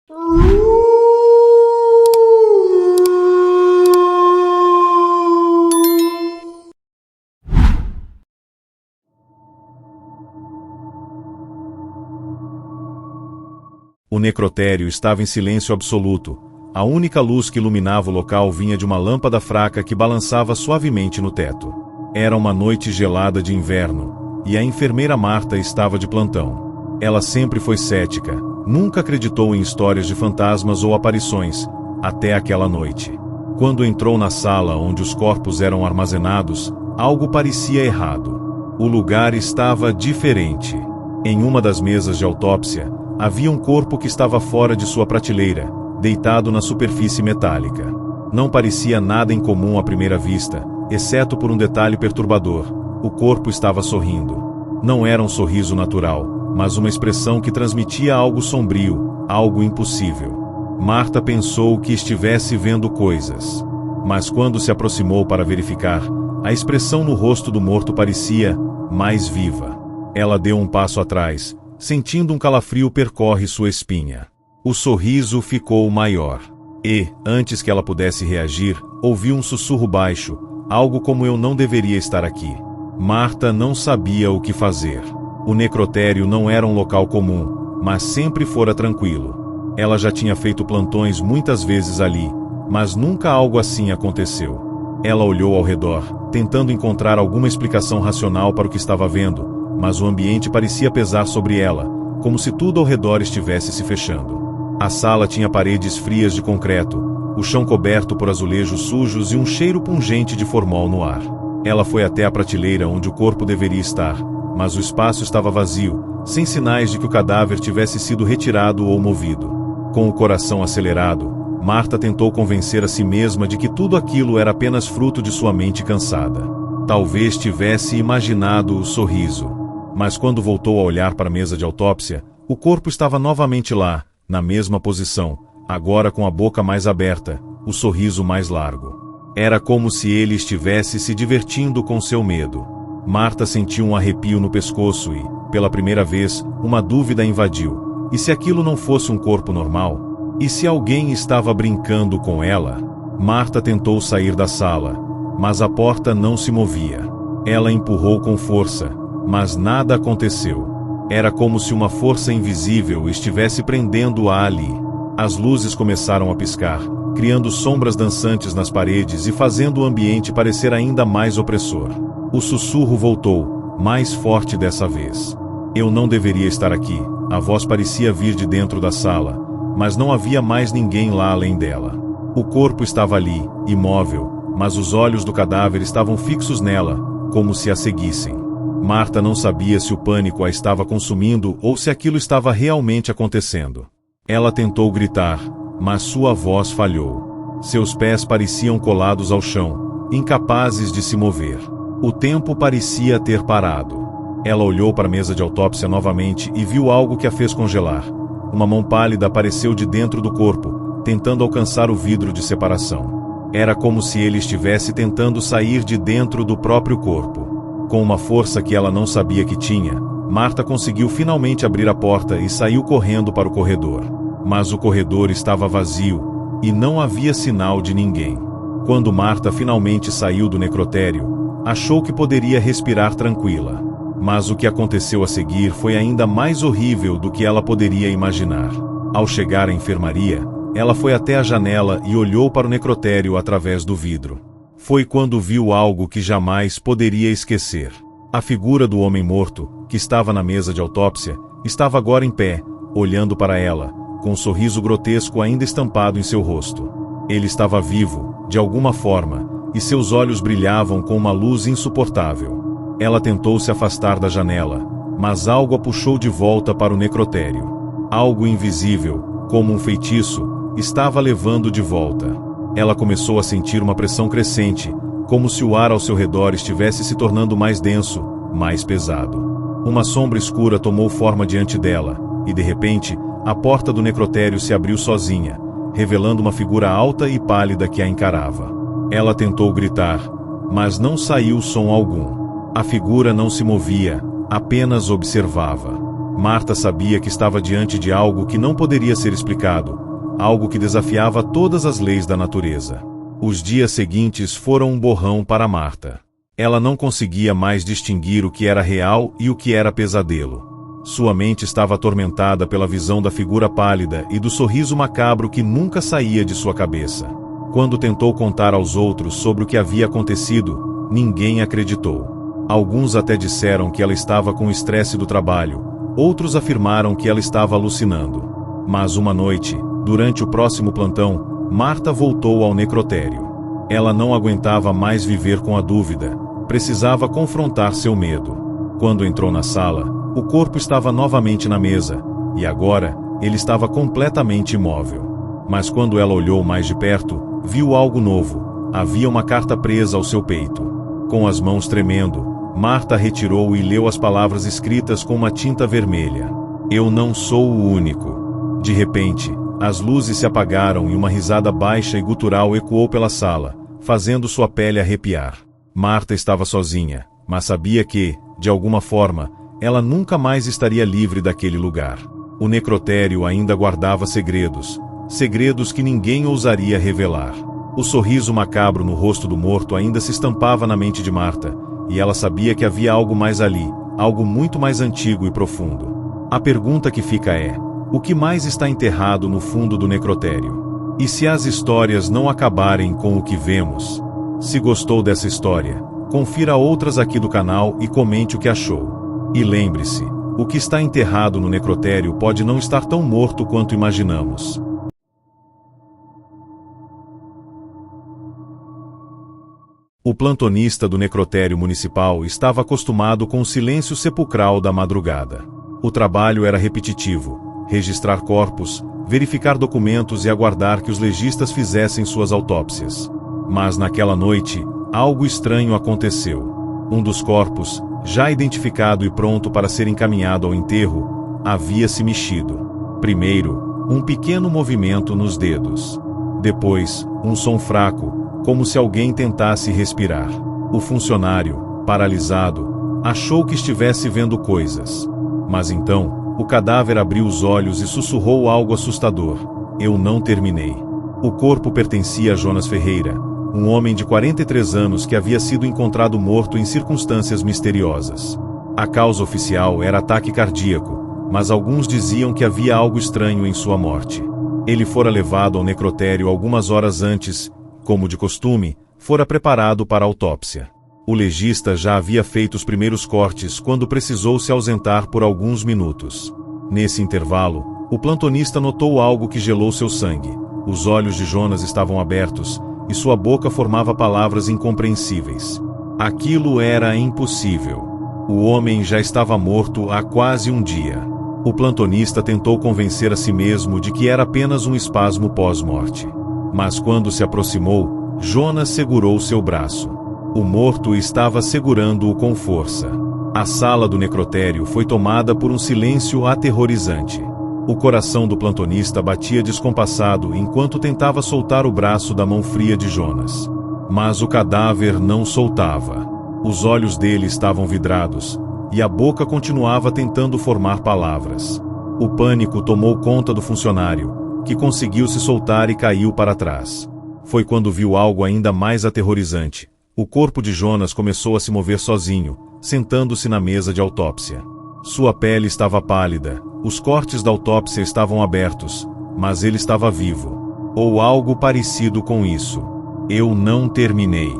O necrotério estava em silêncio absoluto. A única luz que iluminava o local vinha de uma lâmpada fraca que balançava suavemente no teto. Era uma noite gelada de inverno, e a enfermeira Marta estava de plantão. Ela sempre foi cética, nunca acreditou em histórias de fantasmas ou aparições, até aquela noite. Quando entrou na sala onde os corpos eram armazenados, algo parecia errado. O lugar estava diferente. Em uma das mesas de autópsia, havia um corpo que estava fora de sua prateleira, deitado na superfície metálica. Não parecia nada incomum à primeira vista, exceto por um detalhe perturbador: o corpo estava sorrindo. Não era um sorriso natural, mas uma expressão que transmitia algo sombrio, algo impossível. Marta pensou que estivesse vendo coisas. Mas quando se aproximou para verificar, a expressão no rosto do morto parecia mais viva. Ela deu um passo atrás, sentindo um calafrio percorrer sua espinha. O sorriso ficou maior. E, antes que ela pudesse reagir, ouviu um sussurro baixo, algo como: "Eu não deveria estar aqui." Marta não sabia o que fazer. O necrotério não era um local comum, mas sempre fora tranquilo. Ela já tinha feito plantões muitas vezes ali, mas nunca algo assim aconteceu. Ela olhou ao redor, tentando encontrar alguma explicação racional para o que estava vendo, mas o ambiente parecia pesar sobre ela, como se tudo ao redor estivesse se fechando. A sala tinha paredes frias de concreto, o chão coberto por azulejos sujos e um cheiro pungente de formol no ar. Ela foi até a prateleira onde o corpo deveria estar, mas o espaço estava vazio, sem sinais de que o cadáver tivesse sido retirado ou movido. Com o coração acelerado, Marta tentou convencer a si mesma de que tudo aquilo era apenas fruto de sua mente cansada. Talvez tivesse imaginado o sorriso. Mas quando voltou a olhar para a mesa de autópsia, o corpo estava novamente lá, na mesma posição, agora com a boca mais aberta, o sorriso mais largo. Era como se ele estivesse se divertindo com seu medo. Marta sentiu um arrepio no pescoço e, pela primeira vez, uma dúvida a invadiu. E se aquilo não fosse um corpo normal? E se alguém estava brincando com ela? Marta tentou sair da sala, mas a porta não se movia. Ela empurrou com força, mas nada aconteceu. Era como se uma força invisível estivesse prendendo-a ali. As luzes começaram a piscar, criando sombras dançantes nas paredes e fazendo o ambiente parecer ainda mais opressor. O sussurro voltou, mais forte dessa vez. "Eu não deveria estar aqui." A voz parecia vir de dentro da sala, mas não havia mais ninguém lá além dela. O corpo estava ali, imóvel, mas os olhos do cadáver estavam fixos nela, como se a seguissem. Marta não sabia se o pânico a estava consumindo ou se aquilo estava realmente acontecendo. Ela tentou gritar, mas sua voz falhou. Seus pés pareciam colados ao chão, incapazes de se mover. O tempo parecia ter parado. Ela olhou para a mesa de autópsia novamente e viu algo que a fez congelar. Uma mão pálida apareceu de dentro do corpo, tentando alcançar o vidro de separação. Era como se ele estivesse tentando sair de dentro do próprio corpo. Com uma força que ela não sabia que tinha, Marta conseguiu finalmente abrir a porta e saiu correndo para o corredor. Mas o corredor estava vazio, e não havia sinal de ninguém. Quando Marta finalmente saiu do necrotério, achou que poderia respirar tranquila. Mas o que aconteceu a seguir foi ainda mais horrível do que ela poderia imaginar. Ao chegar à enfermaria, ela foi até a janela e olhou para o necrotério através do vidro. Foi quando viu algo que jamais poderia esquecer. A figura do homem morto, que estava na mesa de autópsia, estava agora em pé, olhando para ela, com um sorriso grotesco ainda estampado em seu rosto. Ele estava vivo, de alguma forma, e seus olhos brilhavam com uma luz insuportável. Ela tentou se afastar da janela, mas algo a puxou de volta para o necrotério. Algo invisível, como um feitiço, estava levando de volta. Ela começou a sentir uma pressão crescente, como se o ar ao seu redor estivesse se tornando mais denso, mais pesado. Uma sombra escura tomou forma diante dela, e de repente, a porta do necrotério se abriu sozinha, revelando uma figura alta e pálida que a encarava. Ela tentou gritar, mas não saiu som algum. A figura não se movia, apenas observava. Marta sabia que estava diante de algo que não poderia ser explicado, algo que desafiava todas as leis da natureza. Os dias seguintes foram um borrão para Marta. Ela não conseguia mais distinguir o que era real e o que era pesadelo. Sua mente estava atormentada pela visão da figura pálida e do sorriso macabro que nunca saía de sua cabeça. Quando tentou contar aos outros sobre o que havia acontecido, ninguém acreditou. Alguns até disseram que ela estava com o estresse do trabalho, outros afirmaram que ela estava alucinando. Mas uma noite, durante o próximo plantão, Marta voltou ao necrotério. Ela não aguentava mais viver com a dúvida, precisava confrontar seu medo. Quando entrou na sala, o corpo estava novamente na mesa, e agora, ele estava completamente imóvel. Mas quando ela olhou mais de perto, viu algo novo. Havia uma carta presa ao seu peito. Com as mãos tremendo, Marta retirou e leu as palavras escritas com uma tinta vermelha. Eu não sou o único. De repente, as luzes se apagaram e uma risada baixa e gutural ecoou pela sala, fazendo sua pele arrepiar. Marta estava sozinha, mas sabia que, de alguma forma, ela nunca mais estaria livre daquele lugar. O necrotério ainda guardava segredos, segredos que ninguém ousaria revelar. O sorriso macabro no rosto do morto ainda se estampava na mente de Marta, e ela sabia que havia algo mais ali, algo muito mais antigo e profundo. A pergunta que fica é: o que mais está enterrado no fundo do necrotério? E se as histórias não acabarem com o que vemos? Se gostou dessa história, confira outras aqui do canal e comente o que achou. E lembre-se, o que está enterrado no necrotério pode não estar tão morto quanto imaginamos. O plantonista do necrotério municipal estava acostumado com o silêncio sepulcral da madrugada. O trabalho era repetitivo: registrar corpos, verificar documentos e aguardar que os legistas fizessem suas autópsias. Mas naquela noite, algo estranho aconteceu. Um dos corpos, já identificado e pronto para ser encaminhado ao enterro, havia se mexido. Primeiro, um pequeno movimento nos dedos. Depois, um som fraco, como se alguém tentasse respirar. O funcionário, paralisado, achou que estivesse vendo coisas. Mas então, o cadáver abriu os olhos e sussurrou algo assustador: eu não terminei. O corpo pertencia a Jonas Ferreira, um homem de 43 anos que havia sido encontrado morto em circunstâncias misteriosas. A causa oficial era ataque cardíaco, mas alguns diziam que havia algo estranho em sua morte. Ele fora levado ao necrotério algumas horas antes, como de costume, fora preparado para a autópsia. O legista já havia feito os primeiros cortes quando precisou se ausentar por alguns minutos. Nesse intervalo, o plantonista notou algo que gelou seu sangue. Os olhos de Jonas estavam abertos, e sua boca formava palavras incompreensíveis. Aquilo era impossível. O homem já estava morto há quase um dia. O plantonista tentou convencer a si mesmo de que era apenas um espasmo pós-morte. Mas quando se aproximou, Jonas segurou seu braço. O morto estava segurando-o com força. A sala do necrotério foi tomada por um silêncio aterrorizante. O coração do plantonista batia descompassado enquanto tentava soltar o braço da mão fria de Jonas. Mas o cadáver não soltava. Os olhos dele estavam vidrados, e a boca continuava tentando formar palavras. O pânico tomou conta do funcionário, que conseguiu se soltar e caiu para trás. Foi quando viu algo ainda mais aterrorizante. O corpo de Jonas começou a se mover sozinho, sentando-se na mesa de autópsia. Sua pele estava pálida, os cortes da autópsia estavam abertos, mas ele estava vivo. Ou algo parecido com isso. Eu não terminei.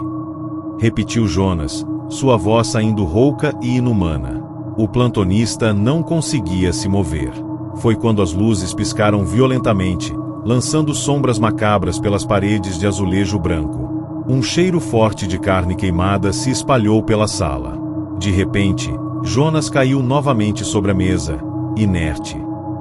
Repetiu Jonas, sua voz saindo rouca e inumana. O plantonista não conseguia se mover. Foi quando as luzes piscaram violentamente, lançando sombras macabras pelas paredes de azulejo branco. Um cheiro forte de carne queimada se espalhou pela sala. De repente, Jonas caiu novamente sobre a mesa, inerte.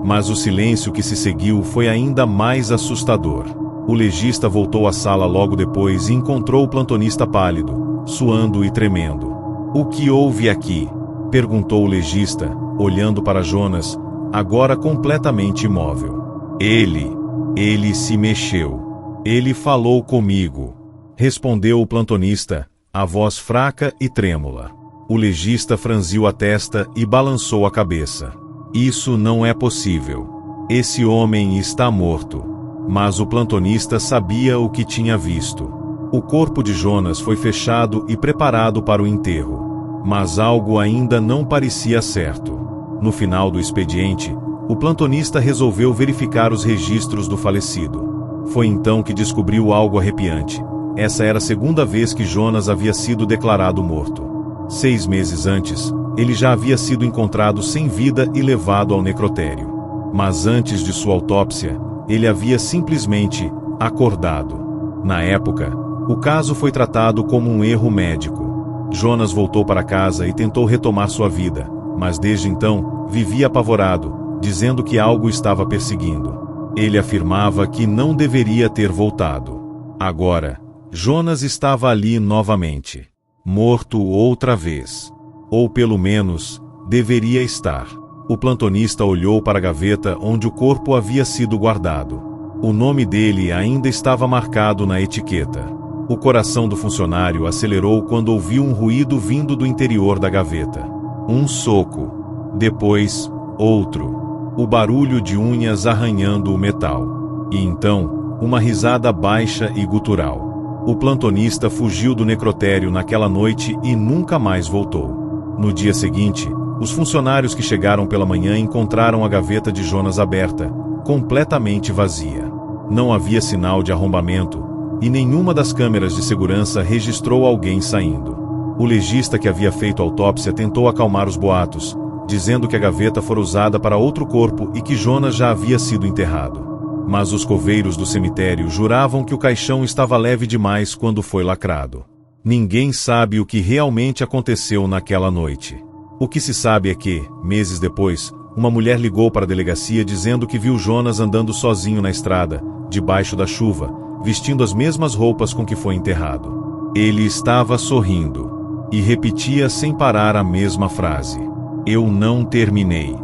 Mas o silêncio que se seguiu foi ainda mais assustador. O legista voltou à sala logo depois e encontrou o plantonista pálido, suando e tremendo. O que houve aqui? Perguntou o legista, olhando para Jonas, agora completamente imóvel. Ele se mexeu. Ele falou comigo. Respondeu o plantonista, a voz fraca e trêmula. O legista franziu a testa e balançou a cabeça. Isso não é possível. Esse homem está morto. Mas o plantonista sabia o que tinha visto. O corpo de Jonas foi fechado e preparado para o enterro. Mas algo ainda não parecia certo. No final do expediente, o plantonista resolveu verificar os registros do falecido. Foi então que descobriu algo arrepiante. Essa era a segunda vez que Jonas havia sido declarado morto. 6 meses antes, ele já havia sido encontrado sem vida e levado ao necrotério. Mas antes de sua autópsia, ele havia simplesmente acordado. Na época, o caso foi tratado como um erro médico. Jonas voltou para casa e tentou retomar sua vida, mas desde então, vivia apavorado, dizendo que algo estava perseguindo. Ele afirmava que não deveria ter voltado. Agora, Jonas estava ali novamente, morto outra vez. Ou pelo menos, deveria estar. O plantonista olhou para a gaveta onde o corpo havia sido guardado. O nome dele ainda estava marcado na etiqueta. O coração do funcionário acelerou quando ouviu um ruído vindo do interior da gaveta. Um soco. Depois, outro. O barulho de unhas arranhando o metal. E então, uma risada baixa e gutural. O plantonista fugiu do necrotério naquela noite e nunca mais voltou. No dia seguinte, os funcionários que chegaram pela manhã encontraram a gaveta de Jonas aberta, completamente vazia. Não havia sinal de arrombamento, e nenhuma das câmeras de segurança registrou alguém saindo. O legista que havia feito a autópsia tentou acalmar os boatos, dizendo que a gaveta fora usada para outro corpo e que Jonas já havia sido enterrado. Mas os coveiros do cemitério juravam que o caixão estava leve demais quando foi lacrado. Ninguém sabe o que realmente aconteceu naquela noite. O que se sabe é que, meses depois, uma mulher ligou para a delegacia dizendo que viu Jonas andando sozinho na estrada, debaixo da chuva, vestindo as mesmas roupas com que foi enterrado. Ele estava sorrindo e repetia sem parar a mesma frase: "Eu não terminei."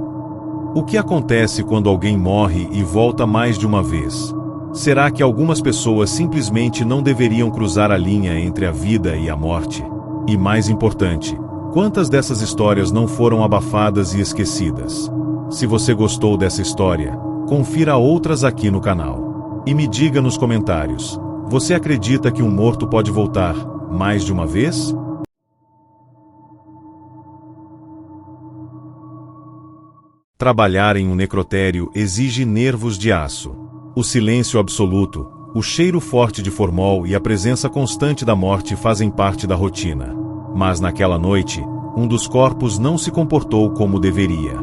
O que acontece quando alguém morre e volta mais de uma vez? Será que algumas pessoas simplesmente não deveriam cruzar a linha entre a vida e a morte? E mais importante, quantas dessas histórias não foram abafadas e esquecidas? Se você gostou dessa história, confira outras aqui no canal. E me diga nos comentários, você acredita que um morto pode voltar mais de uma vez? Trabalhar em um necrotério exige nervos de aço. O silêncio absoluto, o cheiro forte de formol e a presença constante da morte fazem parte da rotina. Mas naquela noite, um dos corpos não se comportou como deveria.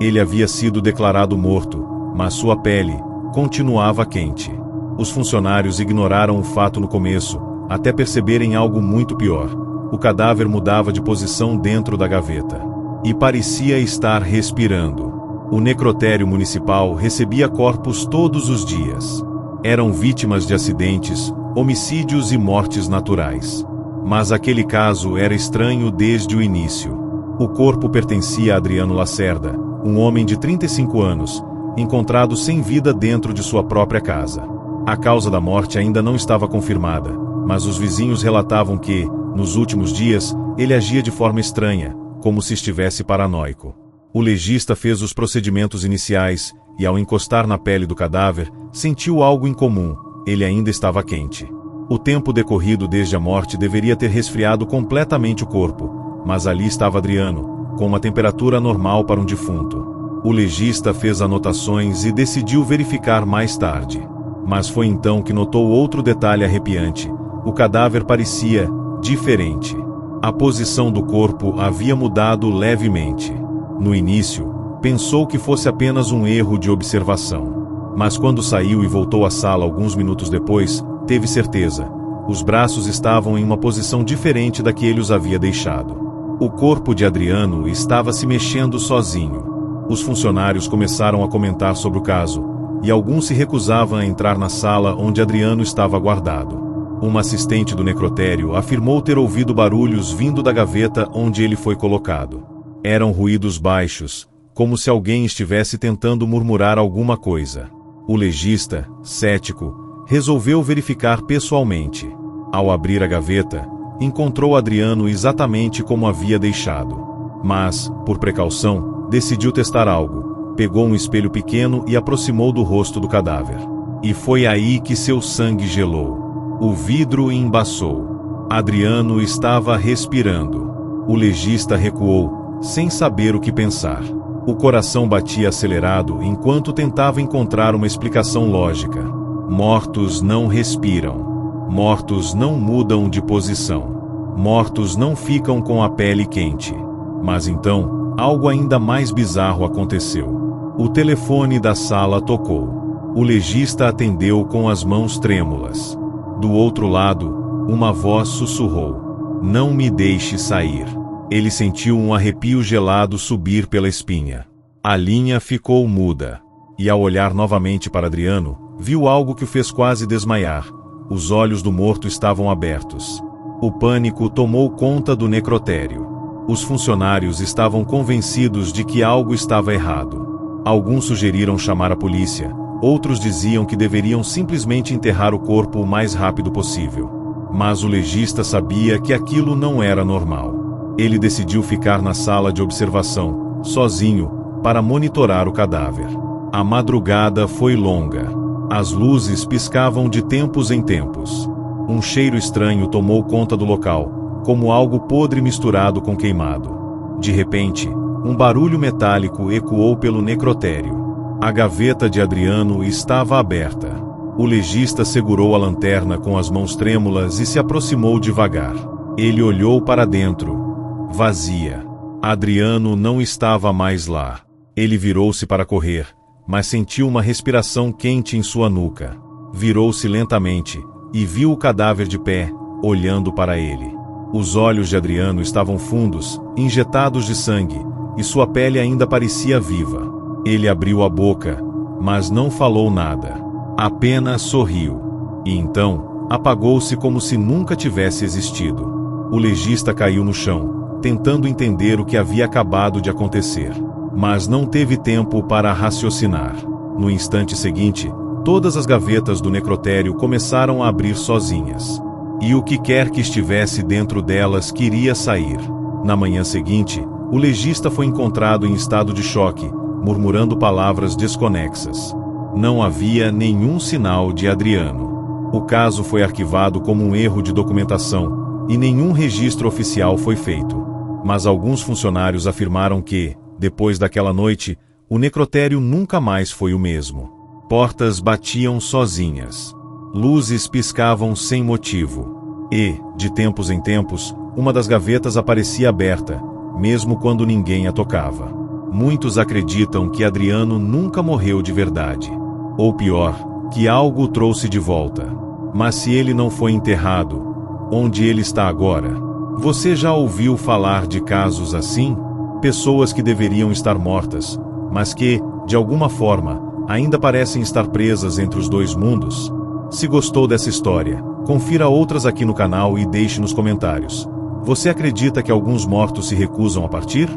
Ele havia sido declarado morto, mas sua pele continuava quente. Os funcionários ignoraram o fato no começo, até perceberem algo muito pior. O cadáver mudava de posição dentro da gaveta. E parecia estar respirando. O necrotério municipal recebia corpos todos os dias. Eram vítimas de acidentes, homicídios e mortes naturais. Mas aquele caso era estranho desde o início. O corpo pertencia a Adriano Lacerda, um homem de 35 anos, encontrado sem vida dentro de sua própria casa. A causa da morte ainda não estava confirmada, mas os vizinhos relatavam que, nos últimos dias, ele agia de forma estranha, como se estivesse paranoico. O legista fez os procedimentos iniciais e, ao encostar na pele do cadáver, sentiu algo incomum: ele ainda estava quente. O tempo decorrido desde a morte deveria ter resfriado completamente o corpo, mas ali estava Adriano, com uma temperatura normal para um defunto. O legista fez anotações e decidiu verificar mais tarde. Mas foi então que notou outro detalhe arrepiante: o cadáver parecia diferente. A posição do corpo havia mudado levemente. No início, pensou que fosse apenas um erro de observação. Mas quando saiu e voltou à sala alguns minutos depois, teve certeza. Os braços estavam em uma posição diferente da que ele os havia deixado. O corpo de Adriano estava se mexendo sozinho. Os funcionários começaram a comentar sobre o caso, e alguns se recusavam a entrar na sala onde Adriano estava guardado. Uma assistente do necrotério afirmou ter ouvido barulhos vindo da gaveta onde ele foi colocado. Eram ruídos baixos, como se alguém estivesse tentando murmurar alguma coisa. O legista, cético, resolveu verificar pessoalmente. Ao abrir a gaveta, encontrou Adriano exatamente como havia deixado. Mas, por precaução, decidiu testar algo. Pegou um espelho pequeno e aproximou do rosto do cadáver. E foi aí que seu sangue gelou. O vidro embaçou. Adriano estava respirando. O legista recuou, sem saber o que pensar. O coração batia acelerado enquanto tentava encontrar uma explicação lógica. Mortos não respiram. Mortos não mudam de posição. Mortos não ficam com a pele quente. Mas então, algo ainda mais bizarro aconteceu. O telefone da sala tocou. O legista atendeu com as mãos trêmulas. Do outro lado, uma voz sussurrou: "Não me deixe sair." Ele sentiu um arrepio gelado subir pela espinha. A linha ficou muda. E ao olhar novamente para Adriano, viu algo que o fez quase desmaiar. Os olhos do morto estavam abertos. O pânico tomou conta do necrotério. Os funcionários estavam convencidos de que algo estava errado. Alguns sugeriram chamar a polícia. Outros diziam que deveriam simplesmente enterrar o corpo o mais rápido possível. Mas o legista sabia que aquilo não era normal. Ele decidiu ficar na sala de observação, sozinho, para monitorar o cadáver. A madrugada foi longa. As luzes piscavam de tempos em tempos. Um cheiro estranho tomou conta do local, como algo podre misturado com queimado. De repente, um barulho metálico ecoou pelo necrotério. A gaveta de Adriano estava aberta. O legista segurou a lanterna com as mãos trêmulas e se aproximou devagar. Ele olhou para dentro. Vazia. Adriano não estava mais lá. Ele virou-se para correr, mas sentiu uma respiração quente em sua nuca. Virou-se lentamente e viu o cadáver de pé, olhando para ele. Os olhos de Adriano estavam fundos, injetados de sangue, e sua pele ainda parecia viva. Ele abriu a boca, mas não falou nada. Apenas sorriu. E então, apagou-se como se nunca tivesse existido. O legista caiu no chão, tentando entender o que havia acabado de acontecer. Mas não teve tempo para raciocinar. No instante seguinte, todas as gavetas do necrotério começaram a abrir sozinhas. E o que quer que estivesse dentro delas queria sair. Na manhã seguinte, o legista foi encontrado em estado de choque, murmurando palavras desconexas. Não havia nenhum sinal de Adriano. O caso foi arquivado como um erro de documentação, e nenhum registro oficial foi feito. Mas alguns funcionários afirmaram que, depois daquela noite, o necrotério nunca mais foi o mesmo. Portas batiam sozinhas. Luzes piscavam sem motivo. E, de tempos em tempos, uma das gavetas aparecia aberta, mesmo quando ninguém a tocava. Muitos acreditam que Adriano nunca morreu de verdade. Ou pior, que algo o trouxe de volta. Mas se ele não foi enterrado, onde ele está agora? Você já ouviu falar de casos assim? Pessoas que deveriam estar mortas, mas que, de alguma forma, ainda parecem estar presas entre os dois mundos? Se gostou dessa história, confira outras aqui no canal e deixe nos comentários. Você acredita que alguns mortos se recusam a partir?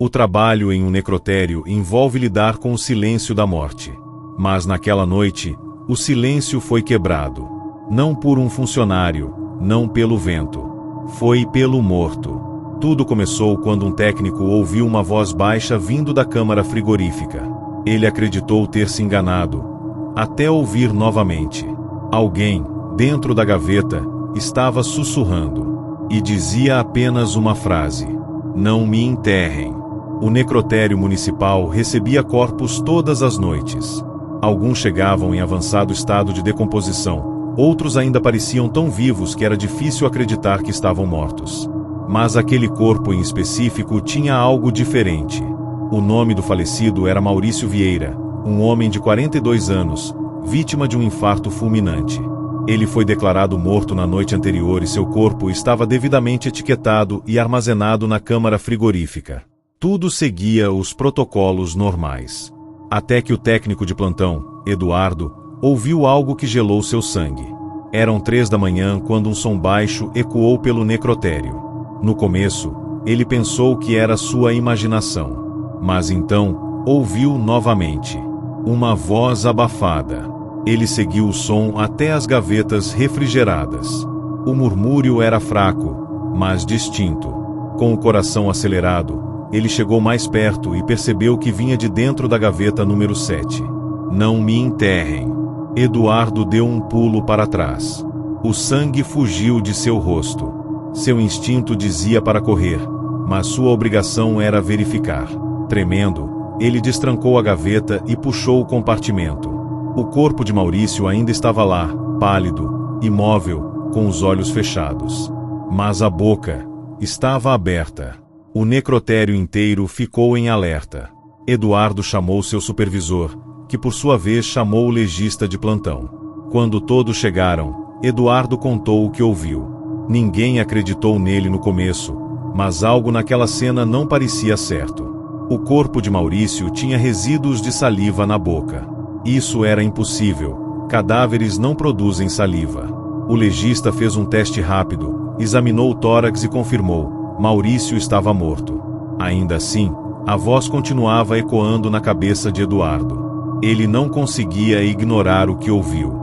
O trabalho em um necrotério envolve lidar com o silêncio da morte. Mas naquela noite, o silêncio foi quebrado. Não por um funcionário, não pelo vento. Foi pelo morto. Tudo começou quando um técnico ouviu uma voz baixa vindo da câmara frigorífica. Ele acreditou ter se enganado, até ouvir novamente. Alguém, dentro da gaveta, estava sussurrando. E dizia apenas uma frase: "Não me enterrem." O necrotério municipal recebia corpos todas as noites. Alguns chegavam em avançado estado de decomposição, outros ainda pareciam tão vivos que era difícil acreditar que estavam mortos. Mas aquele corpo em específico tinha algo diferente. O nome do falecido era Maurício Vieira, um homem de 42 anos, vítima de um infarto fulminante. Ele foi declarado morto na noite anterior e seu corpo estava devidamente etiquetado e armazenado na câmara frigorífica. Tudo seguia os protocolos normais. Até que o técnico de plantão, Eduardo, ouviu algo que gelou seu sangue. Eram 3 da manhã quando um som baixo ecoou pelo necrotério. No começo, ele pensou que era sua imaginação. Mas então, ouviu novamente uma voz abafada. Ele seguiu o som até as gavetas refrigeradas. O murmúrio era fraco, mas distinto. Com o coração acelerado, ele chegou mais perto e percebeu que vinha de dentro da gaveta número 7. Não me enterrem. Eduardo deu um pulo para trás. O sangue fugiu de seu rosto. Seu instinto dizia para correr, mas sua obrigação era verificar. Tremendo, ele destrancou a gaveta e puxou o compartimento. O corpo de Maurício ainda estava lá, pálido, imóvel, com os olhos fechados. Mas a boca estava aberta. O necrotério inteiro ficou em alerta. Eduardo chamou seu supervisor, que por sua vez chamou o legista de plantão. Quando todos chegaram, Eduardo contou o que ouviu. Ninguém acreditou nele no começo, mas algo naquela cena não parecia certo. O corpo de Maurício tinha resíduos de saliva na boca. Isso era impossível. Cadáveres não produzem saliva. O legista fez um teste rápido, examinou o tórax e confirmou: Maurício estava morto. Ainda assim, a voz continuava ecoando na cabeça de Eduardo. Ele não conseguia ignorar o que ouviu.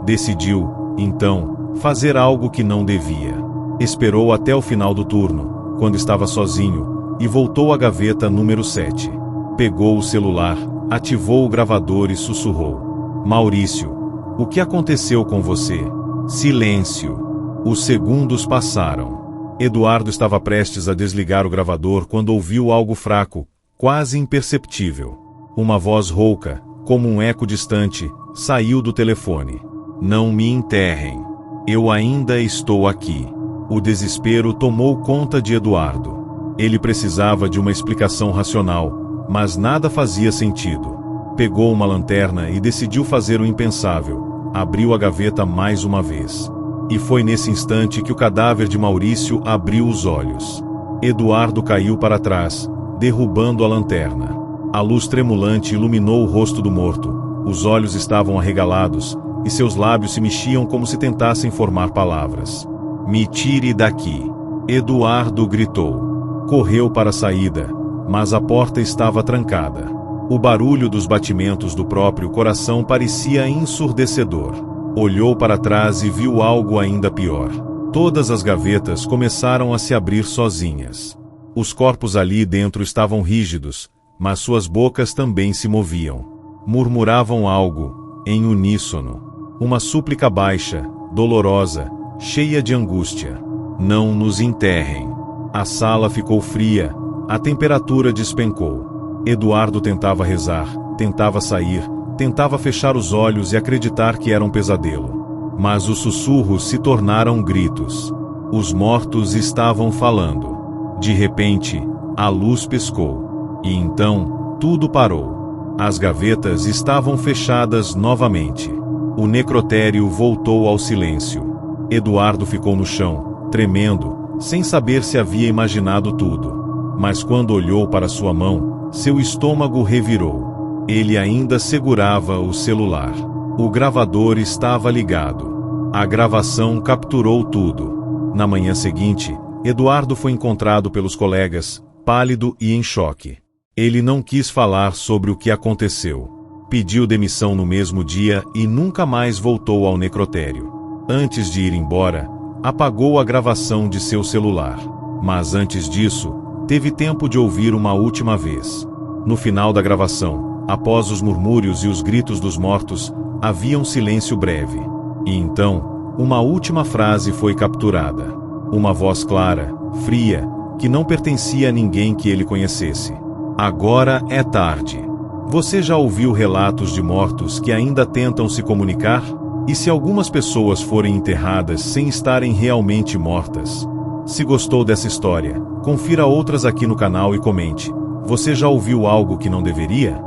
Decidiu, então, fazer algo que não devia. Esperou até o final do turno, quando estava sozinho, e voltou à gaveta número 7. Pegou o celular, ativou o gravador e sussurrou: Maurício, o que aconteceu com você? Silêncio. Os segundos passaram. Eduardo estava prestes a desligar o gravador quando ouviu algo fraco, quase imperceptível. Uma voz rouca, como um eco distante, saiu do telefone. Não me enterrem. Eu ainda estou aqui. O desespero tomou conta de Eduardo. Ele precisava de uma explicação racional, mas nada fazia sentido. Pegou uma lanterna e decidiu fazer o impensável. Abriu a gaveta mais uma vez. E foi nesse instante que o cadáver de Maurício abriu os olhos. Eduardo caiu para trás, derrubando a lanterna. A luz tremulante iluminou o rosto do morto. Os olhos estavam arregalados, e seus lábios se mexiam como se tentassem formar palavras. Me tire daqui. Eduardo gritou. Correu para a saída, mas a porta estava trancada. O barulho dos batimentos do próprio coração parecia ensurdecedor. Olhou para trás e viu algo ainda pior. Todas as gavetas começaram a se abrir sozinhas. Os corpos ali dentro estavam rígidos, mas suas bocas também se moviam. Murmuravam algo, em uníssono. Uma súplica baixa, dolorosa, cheia de angústia. Não nos enterrem. A sala ficou fria, a temperatura despencou. Eduardo tentava rezar, tentava sair, tentava fechar os olhos e acreditar que era um pesadelo. Mas os sussurros se tornaram gritos. Os mortos estavam falando. De repente, a luz piscou. E então, tudo parou. As gavetas estavam fechadas novamente. O necrotério voltou ao silêncio. Eduardo ficou no chão, tremendo, sem saber se havia imaginado tudo. Mas quando olhou para sua mão, seu estômago revirou. Ele ainda segurava o celular. O gravador estava ligado. A gravação capturou tudo. Na manhã seguinte, Eduardo foi encontrado pelos colegas, pálido e em choque. Ele não quis falar sobre o que aconteceu. Pediu demissão no mesmo dia e nunca mais voltou ao necrotério. Antes de ir embora, apagou a gravação de seu celular. Mas antes disso, teve tempo de ouvir uma última vez. No final da gravação, após os murmúrios e os gritos dos mortos, havia um silêncio breve. E então, uma última frase foi capturada. Uma voz clara, fria, que não pertencia a ninguém que ele conhecesse. Agora é tarde. Você já ouviu relatos de mortos que ainda tentam se comunicar? E se algumas pessoas forem enterradas sem estarem realmente mortas? Se gostou dessa história, confira outras aqui no canal e comente. Você já ouviu algo que não deveria?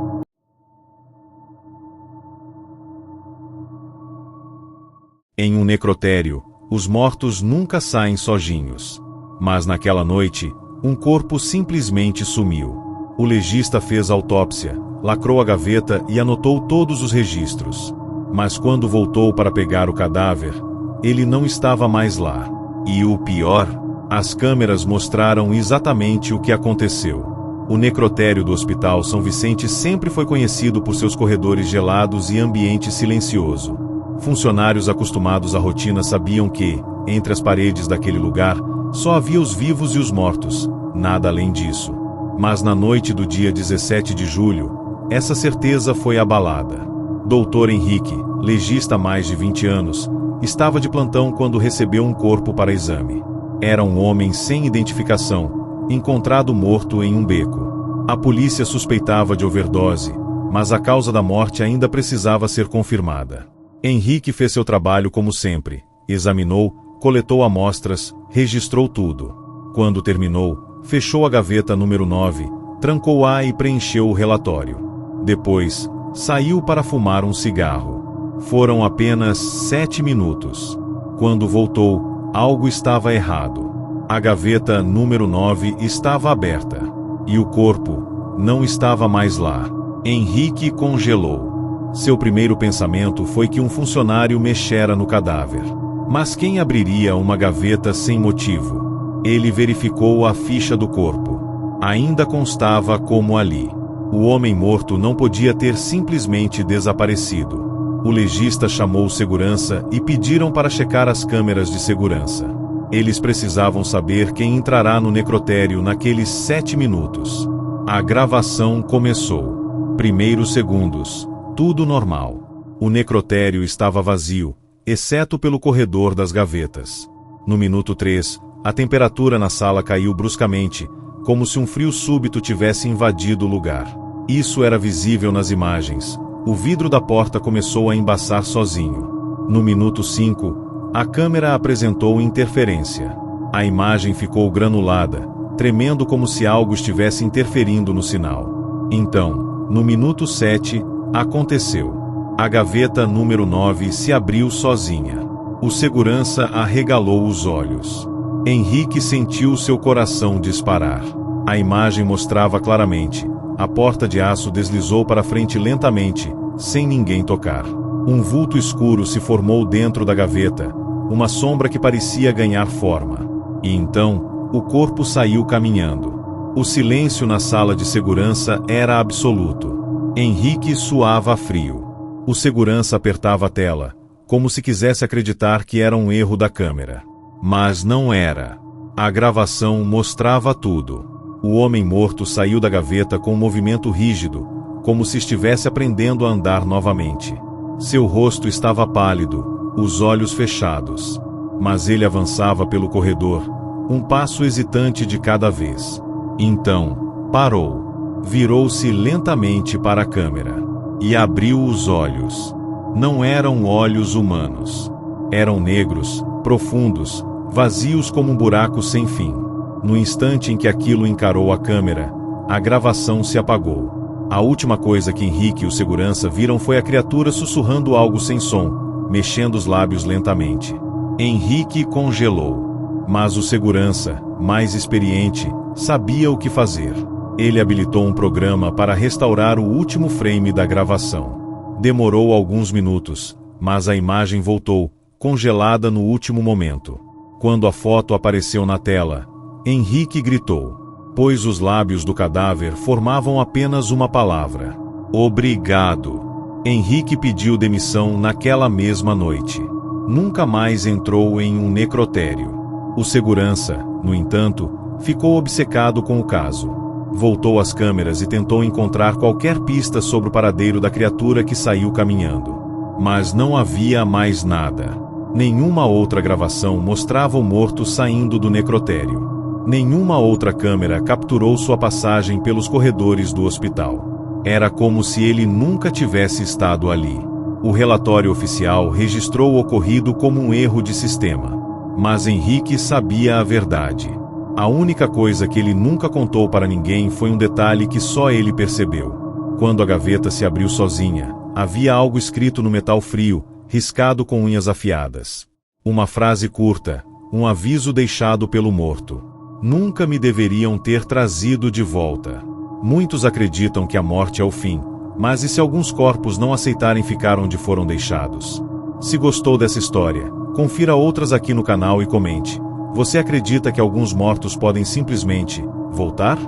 Em um necrotério, os mortos nunca saem sozinhos. Mas naquela noite, um corpo simplesmente sumiu. O legista fez a autópsia, lacrou a gaveta e anotou todos os registros. Mas quando voltou para pegar o cadáver, ele não estava mais lá. E o pior, as câmeras mostraram exatamente o que aconteceu. O necrotério do Hospital São Vicente sempre foi conhecido por seus corredores gelados e ambiente silencioso. Funcionários acostumados à rotina sabiam que, entre as paredes daquele lugar, só havia os vivos e os mortos, nada além disso. Mas na noite do dia 17 de julho, essa certeza foi abalada. Dr. Henrique, legista há mais de 20 anos, estava de plantão quando recebeu um corpo para exame. Era um homem sem identificação, encontrado morto em um beco. A polícia suspeitava de overdose, mas a causa da morte ainda precisava ser confirmada. Henrique fez seu trabalho como sempre, examinou, coletou amostras, registrou tudo. Quando terminou, fechou a gaveta número 9, trancou-a e preencheu o relatório. Depois, saiu para fumar um cigarro. Foram apenas 7 minutos. Quando voltou, algo estava errado. A gaveta número 9 estava aberta. E o corpo não estava mais lá. Henrique congelou. Seu primeiro pensamento foi que um funcionário mexera no cadáver. Mas quem abriria uma gaveta sem motivo? Ele verificou a ficha do corpo. Ainda constava como ali. O homem morto não podia ter simplesmente desaparecido. O legista chamou segurança e pediram para checar as câmeras de segurança. Eles precisavam saber quem entrará no necrotério naqueles 7 minutos. A gravação começou. Primeiros segundos. Tudo normal. O necrotério estava vazio, exceto pelo corredor das gavetas. No minuto 3, a temperatura na sala caiu bruscamente, como se um frio súbito tivesse invadido o lugar. Isso era visível nas imagens. O vidro da porta começou a embaçar sozinho. No minuto 5, a câmera apresentou interferência. A imagem ficou granulada, tremendo como se algo estivesse interferindo no sinal. Então, no minuto 7, aconteceu. A gaveta número 9 se abriu sozinha. O segurança arregalou os olhos. Henrique sentiu seu coração disparar. A imagem mostrava claramente. A porta de aço deslizou para frente lentamente, sem ninguém tocar. Um vulto escuro se formou dentro da gaveta, uma sombra que parecia ganhar forma. E então, o corpo saiu caminhando. O silêncio na sala de segurança era absoluto. Henrique suava frio. O segurança apertava a tela, como se quisesse acreditar que era um erro da câmera. Mas não era. A gravação mostrava tudo. O homem morto saiu da gaveta com um movimento rígido, como se estivesse aprendendo a andar novamente. Seu rosto estava pálido, os olhos fechados. Mas ele avançava pelo corredor, um passo hesitante de cada vez. Então, parou. Virou-se lentamente para a câmera. E abriu os olhos. Não eram olhos humanos. Eram negros, profundos, vazios como um buraco sem fim. No instante em que aquilo encarou a câmera, a gravação se apagou. A última coisa que Henrique e o segurança viram foi a criatura sussurrando algo sem som, mexendo os lábios lentamente. Henrique congelou. Mas o segurança, mais experiente, sabia o que fazer. Ele habilitou um programa para restaurar o último frame da gravação. Demorou alguns minutos, mas a imagem voltou, congelada no último momento. Quando a foto apareceu na tela, Henrique gritou, pois os lábios do cadáver formavam apenas uma palavra: obrigado. Henrique pediu demissão naquela mesma noite. Nunca mais entrou em um necrotério. O segurança, no entanto, ficou obcecado com o caso. Voltou às câmeras e tentou encontrar qualquer pista sobre o paradeiro da criatura que saiu caminhando. Mas não havia mais nada. Nenhuma outra gravação mostrava o morto saindo do necrotério. Nenhuma outra câmera capturou sua passagem pelos corredores do hospital. Era como se ele nunca tivesse estado ali. O relatório oficial registrou o ocorrido como um erro de sistema. Mas Henrique sabia a verdade. A única coisa que ele nunca contou para ninguém foi um detalhe que só ele percebeu. Quando a gaveta se abriu sozinha, havia algo escrito no metal frio, riscado com unhas afiadas. Uma frase curta, um aviso deixado pelo morto. Nunca me deveriam ter trazido de volta. Muitos acreditam que a morte é o fim, mas e se alguns corpos não aceitarem ficar onde foram deixados? Se gostou dessa história, confira outras aqui no canal e comente. Você acredita que alguns mortos podem simplesmente voltar?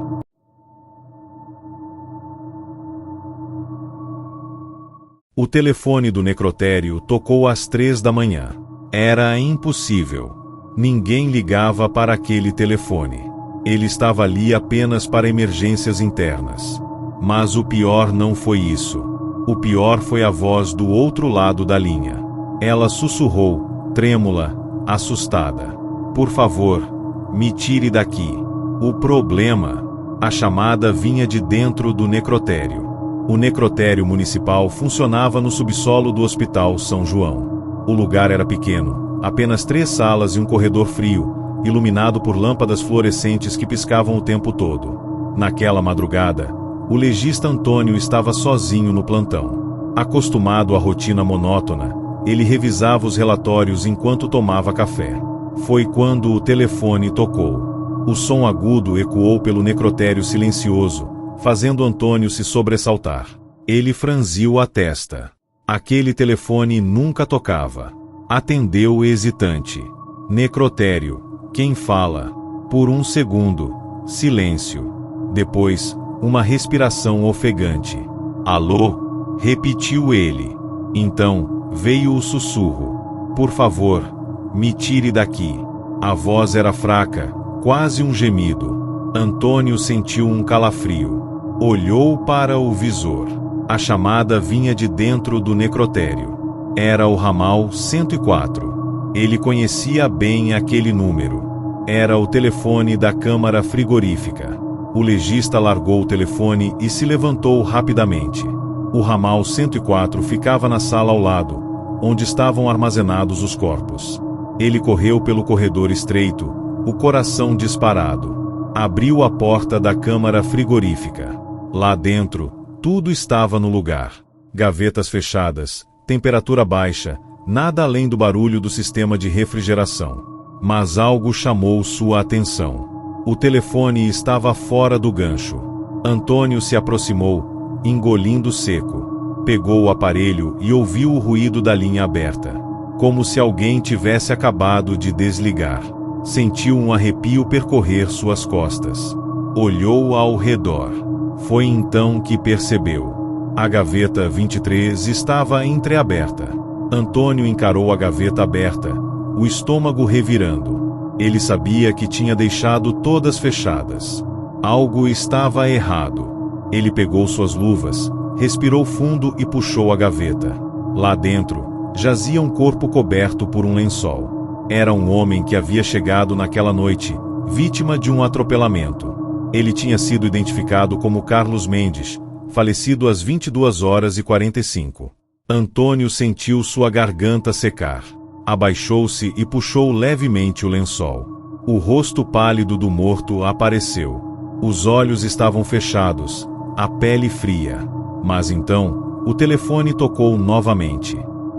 O telefone do necrotério tocou às 3 da manhã. Era impossível. Ninguém ligava para aquele telefone. Ele estava ali apenas para emergências internas. Mas o pior não foi isso. O pior foi a voz do outro lado da linha. Ela sussurrou, trêmula, assustada. Por favor, me tire daqui. O problema... A chamada vinha de dentro do necrotério. O necrotério municipal funcionava no subsolo do Hospital São João. O lugar era pequeno, apenas 3 salas e um corredor frio, iluminado por lâmpadas fluorescentes que piscavam o tempo todo. Naquela madrugada, o legista Antônio estava sozinho no plantão. Acostumado à rotina monótona, ele revisava os relatórios enquanto tomava café. Foi quando o telefone tocou. O som agudo ecoou pelo necrotério silencioso, fazendo Antônio se sobressaltar. Ele franziu a testa. Aquele telefone nunca tocava. Atendeu hesitante. Necrotério. Quem fala? Por um segundo. Silêncio. Depois, uma respiração ofegante. Alô? Repetiu ele. Então, veio o sussurro. Por favor, me tire daqui. A voz era fraca, quase um gemido. Antônio sentiu um calafrio. Olhou para o visor. A chamada vinha de dentro do necrotério. Era o ramal 104. Ele conhecia bem aquele número. Era o telefone da câmara frigorífica. O legista largou o telefone e se levantou rapidamente. O ramal 104 ficava na sala ao lado, onde estavam armazenados os corpos. Ele correu pelo corredor estreito, o coração disparado. Abriu a porta da câmara frigorífica. Lá dentro, tudo estava no lugar. Gavetas fechadas, temperatura baixa, nada além do barulho do sistema de refrigeração. Mas algo chamou sua atenção. O telefone estava fora do gancho. Antônio se aproximou, engolindo seco. Pegou o aparelho e ouviu o ruído da linha aberta. Como se alguém tivesse acabado de desligar. Sentiu um arrepio percorrer suas costas. Olhou ao redor. Foi então que percebeu. A gaveta 23 estava entreaberta. Antônio encarou a gaveta aberta, o estômago revirando. Ele sabia que tinha deixado todas fechadas. Algo estava errado. Ele pegou suas luvas, respirou fundo e puxou a gaveta. Lá dentro, jazia um corpo coberto por um lençol. Era um homem que havia chegado naquela noite, vítima de um atropelamento. Ele tinha sido identificado como Carlos Mendes, falecido às 22h45. Antônio sentiu sua garganta secar. Abaixou-se e puxou levemente o lençol. O rosto pálido do morto apareceu. Os olhos estavam fechados, a pele fria. Mas então, o telefone tocou novamente.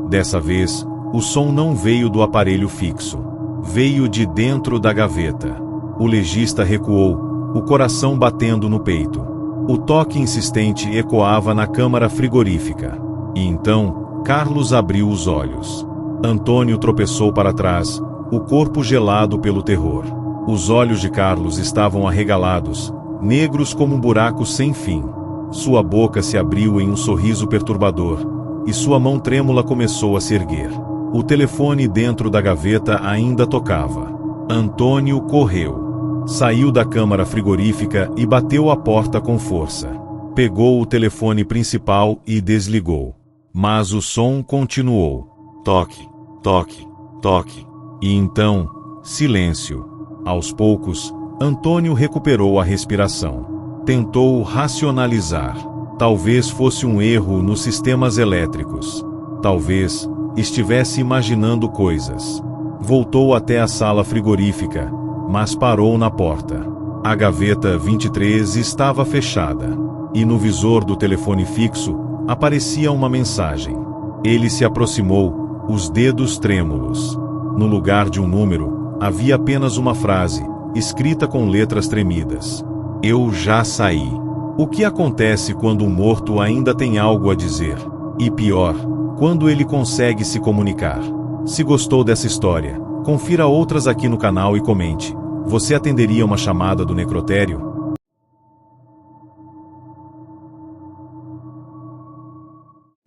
Dessa vez, o som não veio do aparelho fixo. Veio de dentro da gaveta. O legista recuou, o coração batendo no peito. O toque insistente ecoava na câmara frigorífica. E então, Carlos abriu os olhos. Antônio tropeçou para trás, o corpo gelado pelo terror. Os olhos de Carlos estavam arregalados, negros como um buraco sem fim. Sua boca se abriu em um sorriso perturbador, e sua mão trêmula começou a se erguer. O telefone dentro da gaveta ainda tocava. Antônio correu. Saiu da câmara frigorífica e bateu a porta com força. Pegou o telefone principal e desligou. Mas o som continuou. Toque, toque, toque. E então, silêncio. Aos poucos, Antônio recuperou a respiração. Tentou racionalizar. Talvez fosse um erro nos sistemas elétricos. Talvez estivesse imaginando coisas. Voltou até a sala frigorífica, mas parou na porta. A gaveta 23 estava fechada. E no visor do telefone fixo, aparecia uma mensagem. Ele se aproximou, os dedos trêmulos. No lugar de um número, havia apenas uma frase, escrita com letras tremidas. Eu já saí. O que acontece quando um morto ainda tem algo a dizer? E pior, quando ele consegue se comunicar. Se gostou dessa história, confira outras aqui no canal e comente. Você atenderia uma chamada do necrotério?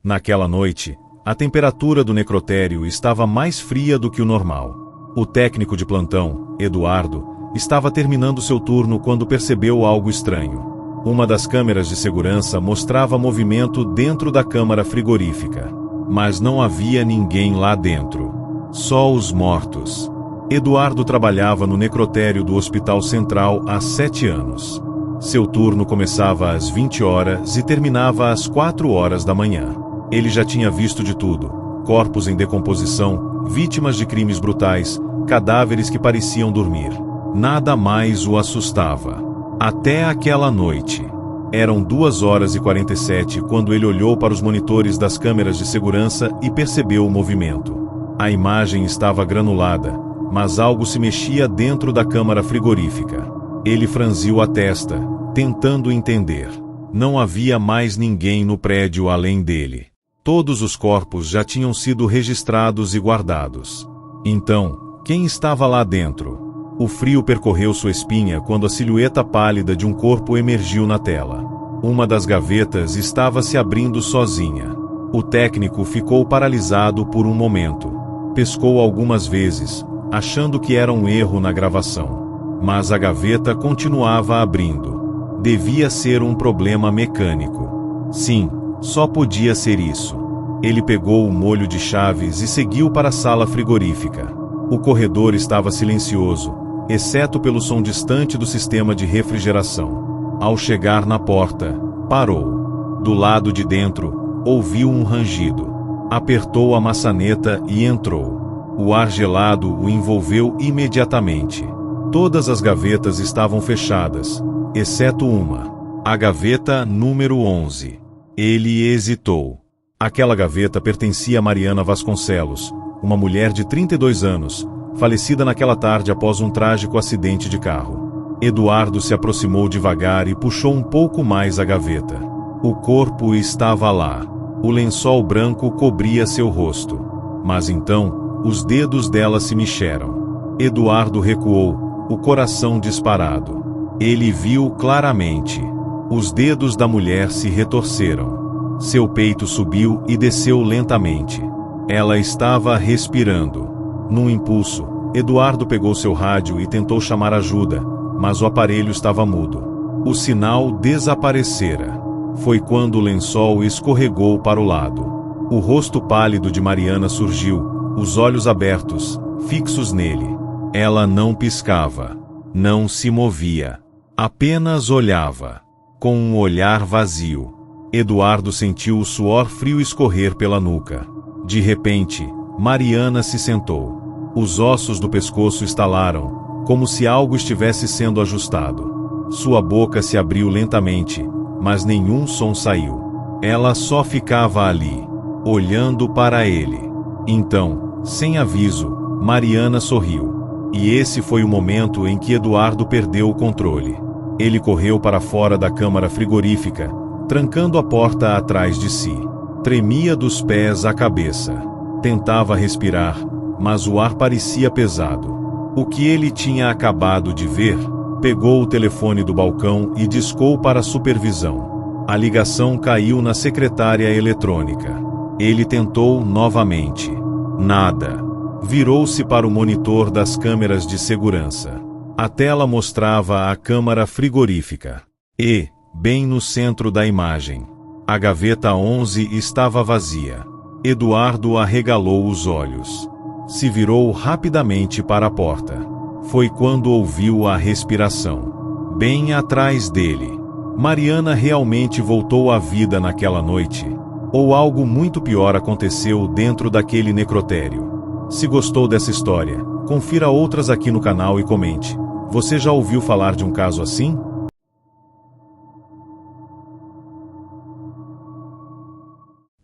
Naquela noite, a temperatura do necrotério estava mais fria do que o normal. O técnico de plantão, Eduardo, estava terminando seu turno quando percebeu algo estranho. Uma das câmeras de segurança mostrava movimento dentro da câmara frigorífica. Mas não havia ninguém lá dentro. Só os mortos. Eduardo trabalhava no necrotério do Hospital Central há 7 anos. Seu turno começava às 20 horas e terminava às 4 horas da manhã. Ele já tinha visto de tudo: corpos em decomposição, vítimas de crimes brutais, cadáveres que pareciam dormir. Nada mais o assustava. Até aquela noite. Eram 2h47 quando ele olhou para os monitores das câmeras de segurança e percebeu o movimento. A imagem estava granulada, mas algo se mexia dentro da câmara frigorífica. Ele franziu a testa, tentando entender. Não havia mais ninguém no prédio além dele. Todos os corpos já tinham sido registrados e guardados. Então, quem estava lá dentro? O frio percorreu sua espinha quando a silhueta pálida de um corpo emergiu na tela. Uma das gavetas estava se abrindo sozinha. O técnico ficou paralisado por um momento. Pescou algumas vezes, achando que era um erro na gravação. Mas a gaveta continuava abrindo. Devia ser um problema mecânico. Sim, só podia ser isso. Ele pegou o molho de chaves e seguiu para a sala frigorífica. O corredor estava silencioso, exceto pelo som distante do sistema de refrigeração. Ao chegar na porta, parou. Do lado de dentro, ouviu um rangido. Apertou a maçaneta e entrou. O ar gelado o envolveu imediatamente. Todas as gavetas estavam fechadas, exceto uma. A gaveta número 11. Ele hesitou. Aquela gaveta pertencia a Mariana Vasconcelos, uma mulher de 32 anos, falecida naquela tarde após um trágico acidente de carro. Eduardo se aproximou devagar e puxou um pouco mais a gaveta. O corpo estava lá. O lençol branco cobria seu rosto. Mas então, os dedos dela se mexeram. Eduardo recuou, o coração disparado. Ele viu claramente. Os dedos da mulher se retorceram. Seu peito subiu e desceu lentamente. Ela estava respirando. Num impulso, Eduardo pegou seu rádio e tentou chamar ajuda, mas o aparelho estava mudo. O sinal desaparecera. Foi quando o lençol escorregou para o lado. O rosto pálido de Mariana surgiu, os olhos abertos, fixos nele. Ela não piscava, não se movia, apenas olhava, com um olhar vazio. Eduardo sentiu o suor frio escorrer pela nuca. De repente, Mariana se sentou. Os ossos do pescoço estalaram, como se algo estivesse sendo ajustado. Sua boca se abriu lentamente, mas nenhum som saiu. Ela só ficava ali, olhando para ele. Então, sem aviso, Mariana sorriu. E esse foi o momento em que Eduardo perdeu o controle. Ele correu para fora da câmara frigorífica, trancando a porta atrás de si. Tremia dos pés à cabeça. Tentava respirar, mas o ar parecia pesado. O que ele tinha acabado de ver? Pegou o telefone do balcão e discou para a supervisão. A ligação caiu na secretária eletrônica. Ele tentou novamente. Nada. Virou-se para o monitor das câmeras de segurança. A tela mostrava a câmara frigorífica. E, bem no centro da imagem, a gaveta 11 estava vazia. Eduardo arregalou os olhos. Se virou rapidamente para a porta. Foi quando ouviu a respiração. Bem atrás dele. Mariana realmente voltou à vida naquela noite? Ou algo muito pior aconteceu dentro daquele necrotério? Se gostou dessa história, confira outras aqui no canal e comente. Você já ouviu falar de um caso assim?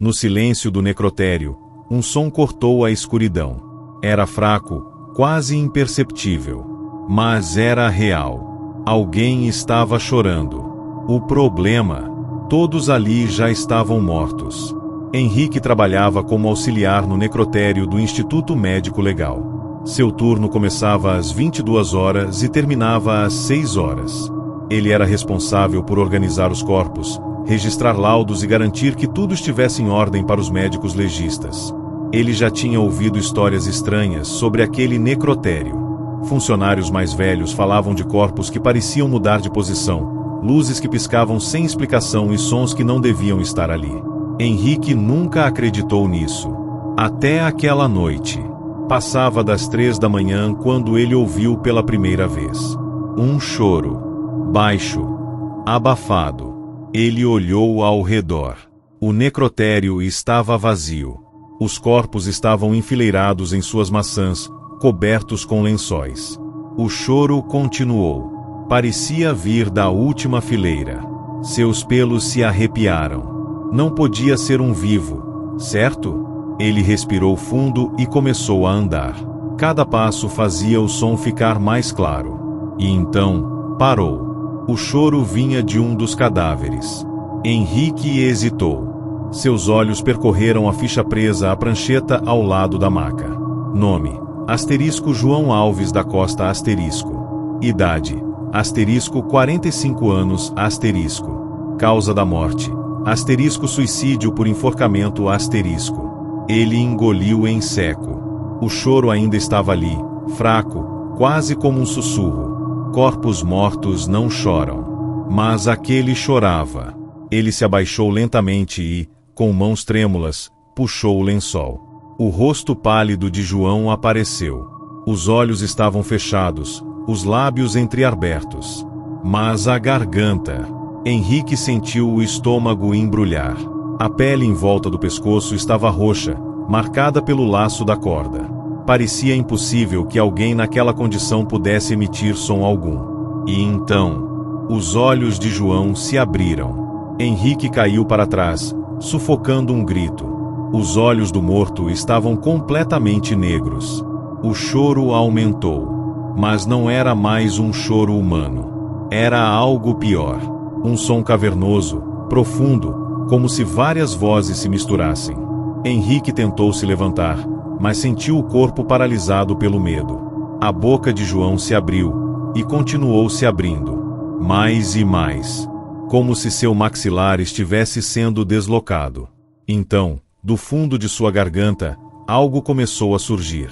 No silêncio do necrotério, um som cortou a escuridão. Era fraco, quase imperceptível. Mas era real. Alguém estava chorando. O problema: todos ali já estavam mortos. Henrique trabalhava como auxiliar no necrotério do Instituto Médico Legal. Seu turno começava às 22 horas e terminava às 6 horas. Ele era responsável por organizar os corpos, registrar laudos e garantir que tudo estivesse em ordem para os médicos legistas. Ele já tinha ouvido histórias estranhas sobre aquele necrotério. Funcionários mais velhos falavam de corpos que pareciam mudar de posição, luzes que piscavam sem explicação e sons que não deviam estar ali. Henrique nunca acreditou nisso. Até aquela noite. Passava das 3 da manhã quando ele ouviu pela primeira vez um choro. Baixo. Abafado. Ele olhou ao redor. O necrotério estava vazio. Os corpos estavam enfileirados em suas maçãs, cobertos com lençóis. O choro continuou. Parecia vir da última fileira. Seus pelos se arrepiaram. Não podia ser um vivo, certo? Ele respirou fundo e começou a andar. Cada passo fazia o som ficar mais claro. E então, parou. O choro vinha de um dos cadáveres. Henrique hesitou. Seus olhos percorreram a ficha presa à prancheta ao lado da maca. Nome: asterisco João Alves da Costa asterisco. Idade: asterisco 45 anos asterisco. Causa da morte: asterisco suicídio por enforcamento asterisco. Ele engoliu em seco. O choro ainda estava ali, fraco, quase como um sussurro. Corpos mortos não choram. Mas aquele chorava. Ele se abaixou lentamente e, com mãos trêmulas, puxou o lençol. O rosto pálido de João apareceu. Os olhos estavam fechados, os lábios entreabertos. Mas a garganta... Henrique sentiu o estômago embrulhar. A pele em volta do pescoço estava roxa, marcada pelo laço da corda. Parecia impossível que alguém naquela condição pudesse emitir som algum. E então, os olhos de João se abriram. Henrique caiu para trás, sufocando um grito. Os olhos do morto estavam completamente negros. O choro aumentou. Mas não era mais um choro humano. Era algo pior. Um som cavernoso, profundo, como se várias vozes se misturassem. Henrique tentou se levantar, mas sentiu o corpo paralisado pelo medo. A boca de João se abriu, e continuou se abrindo. Mais e mais. Como se seu maxilar estivesse sendo deslocado. Então, do fundo de sua garganta, algo começou a surgir.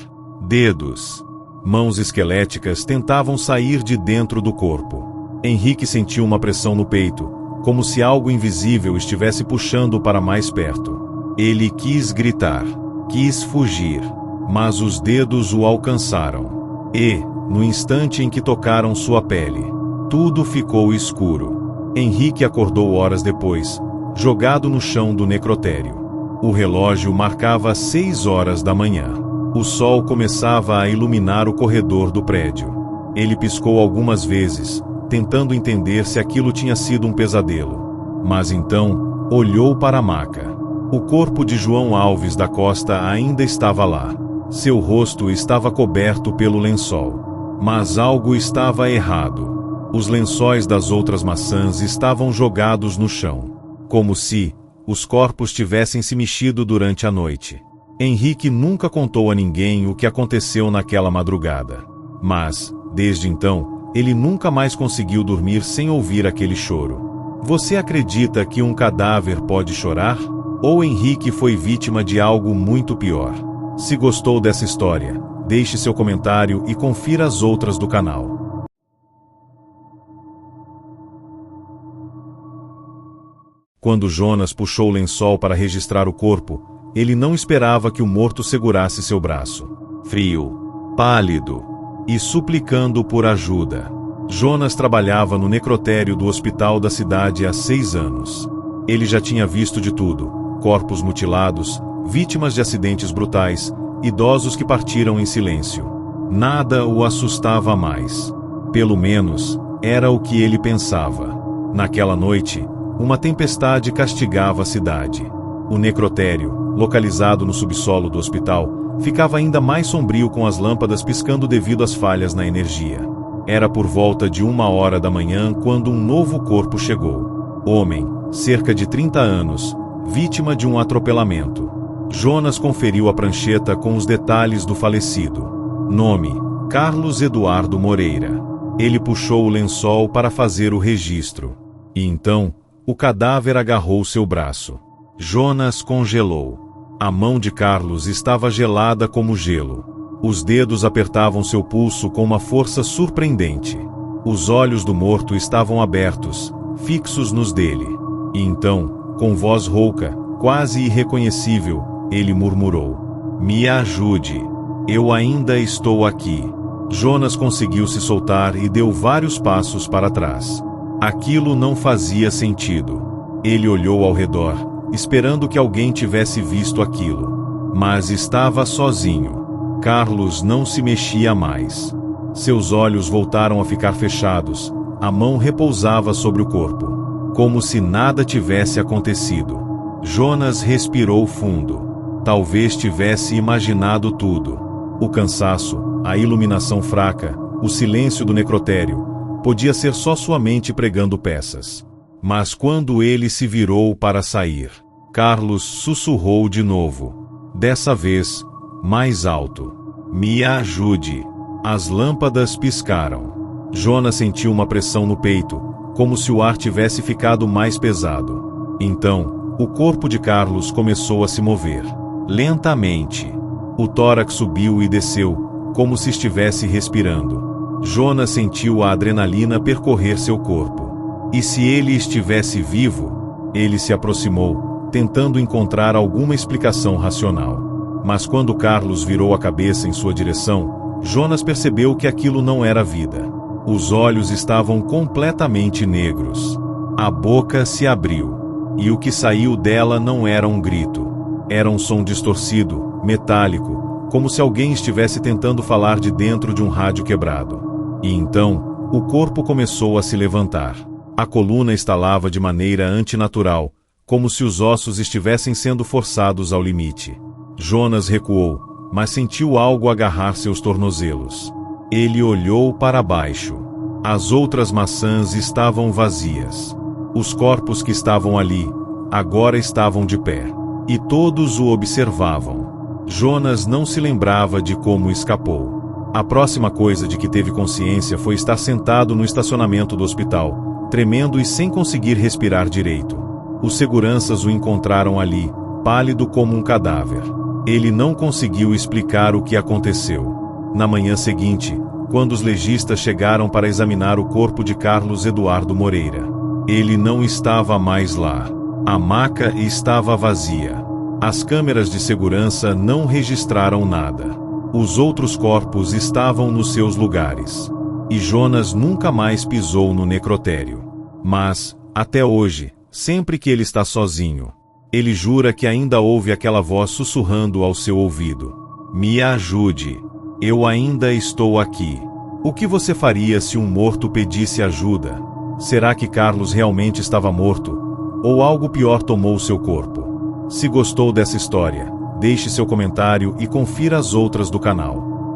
Dedos. Mãos esqueléticas tentavam sair de dentro do corpo. Henrique sentiu uma pressão no peito, como se algo invisível estivesse puxando para mais perto. Ele quis gritar, quis fugir, mas os dedos o alcançaram. E, no instante em que tocaram sua pele, tudo ficou escuro. Henrique acordou horas depois, jogado no chão do necrotério. O relógio marcava 6 horas da manhã. O sol começava a iluminar o corredor do prédio. Ele piscou algumas vezes, tentando entender se aquilo tinha sido um pesadelo. Mas então, olhou para a maca. O corpo de João Alves da Costa ainda estava lá. Seu rosto estava coberto pelo lençol. Mas algo estava errado. Os lençóis das outras maçãs estavam jogados no chão. Como se os corpos tivessem se mexido durante a noite. Henrique nunca contou a ninguém o que aconteceu naquela madrugada. Mas, desde então, ele nunca mais conseguiu dormir sem ouvir aquele choro. Você acredita que um cadáver pode chorar? Ou Henrique foi vítima de algo muito pior? Se gostou dessa história, deixe seu comentário e confira as outras do canal. Quando Jonas puxou o lençol para registrar o corpo, ele não esperava que o morto segurasse seu braço. Frio, pálido e suplicando por ajuda. Jonas trabalhava no necrotério do hospital da cidade há 6 anos. Ele já tinha visto de tudo: corpos mutilados, vítimas de acidentes brutais, idosos que partiram em silêncio. Nada o assustava mais. Pelo menos, era o que ele pensava. Naquela noite, uma tempestade castigava a cidade. O necrotério, localizado no subsolo do hospital, ficava ainda mais sombrio com as lâmpadas piscando devido às falhas na energia. Era por volta de 1 hora da manhã quando um novo corpo chegou. Homem, cerca de 30 anos, vítima de um atropelamento. Jonas conferiu a prancheta com os detalhes do falecido. Nome: Carlos Eduardo Moreira. Ele puxou o lençol para fazer o registro. E então, o cadáver agarrou seu braço. Jonas congelou. A mão de Carlos estava gelada como gelo. Os dedos apertavam seu pulso com uma força surpreendente. Os olhos do morto estavam abertos, fixos nos dele. E então, com voz rouca, quase irreconhecível, ele murmurou: "Me ajude. Eu ainda estou aqui." Jonas conseguiu se soltar e deu vários passos para trás. Aquilo não fazia sentido. Ele olhou ao redor, esperando que alguém tivesse visto aquilo. Mas estava sozinho. Carlos não se mexia mais. Seus olhos voltaram a ficar fechados, a mão repousava sobre o corpo, como se nada tivesse acontecido. Jonas respirou fundo. Talvez tivesse imaginado tudo. O cansaço, a iluminação fraca, o silêncio do necrotério, podia ser só sua mente pregando peças. Mas quando ele se virou para sair, Carlos sussurrou de novo. Dessa vez, mais alto: "Me ajude." As lâmpadas piscaram. Jonas sentiu uma pressão no peito, como se o ar tivesse ficado mais pesado. Então, o corpo de Carlos começou a se mover. Lentamente. O tórax subiu e desceu, como se estivesse respirando. Jonas sentiu a adrenalina percorrer seu corpo. E se ele estivesse vivo? Ele se aproximou, tentando encontrar alguma explicação racional. Mas quando Carlos virou a cabeça em sua direção, Jonas percebeu que aquilo não era vida. Os olhos estavam completamente negros. A boca se abriu. E o que saiu dela não era um grito. Era um som distorcido, metálico, como se alguém estivesse tentando falar de dentro de um rádio quebrado. E então, o corpo começou a se levantar. A coluna estalava de maneira antinatural, como se os ossos estivessem sendo forçados ao limite. Jonas recuou, mas sentiu algo agarrar seus tornozelos. Ele olhou para baixo. As outras maçãs estavam vazias. Os corpos que estavam ali, agora estavam de pé. E todos o observavam. Jonas não se lembrava de como escapou. A próxima coisa de que teve consciência foi estar sentado no estacionamento do hospital, tremendo e sem conseguir respirar direito. Os seguranças o encontraram ali, pálido como um cadáver. Ele não conseguiu explicar o que aconteceu. Na manhã seguinte, quando os legistas chegaram para examinar o corpo de Carlos Eduardo Moreira, ele não estava mais lá. A maca estava vazia. As câmeras de segurança não registraram nada. Os outros corpos estavam nos seus lugares. E Jonas nunca mais pisou no necrotério. Mas, até hoje, sempre que ele está sozinho, ele jura que ainda ouve aquela voz sussurrando ao seu ouvido: "Me ajude. Eu ainda estou aqui." O que você faria se um morto pedisse ajuda? Será que Carlos realmente estava morto? Ou algo pior tomou seu corpo? Se gostou dessa história, deixe seu comentário e confira as outras do canal.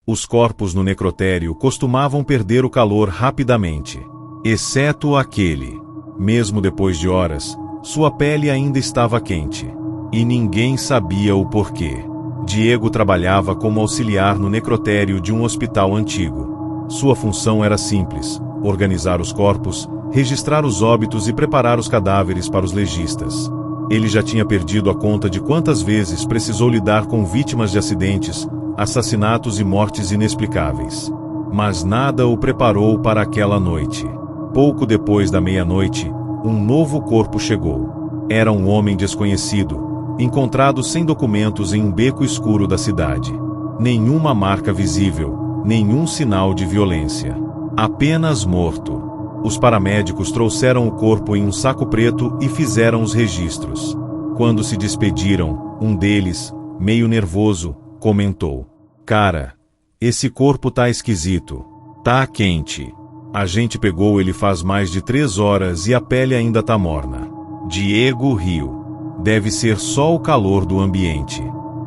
Os corpos no necrotério costumavam perder o calor rapidamente. Exceto aquele. Mesmo depois de horas, sua pele ainda estava quente. E ninguém sabia o porquê. Diego trabalhava como auxiliar no necrotério de um hospital antigo. Sua função era simples: organizar os corpos, registrar os óbitos e preparar os cadáveres para os legistas. Ele já tinha perdido a conta de quantas vezes precisou lidar com vítimas de acidentes, assassinatos e mortes inexplicáveis. Mas nada o preparou para aquela noite. Pouco depois da meia-noite, um novo corpo chegou. Era um homem desconhecido, encontrado sem documentos em um beco escuro da cidade. Nenhuma marca visível, nenhum sinal de violência. Apenas morto. Os paramédicos trouxeram o corpo em um saco preto e fizeram os registros. Quando se despediram, um deles, meio nervoso, comentou: "Cara, esse corpo tá esquisito. Tá quente. A gente pegou ele faz mais de 3 horas e a pele ainda tá morna." Diego riu. "Deve ser só o calor do ambiente."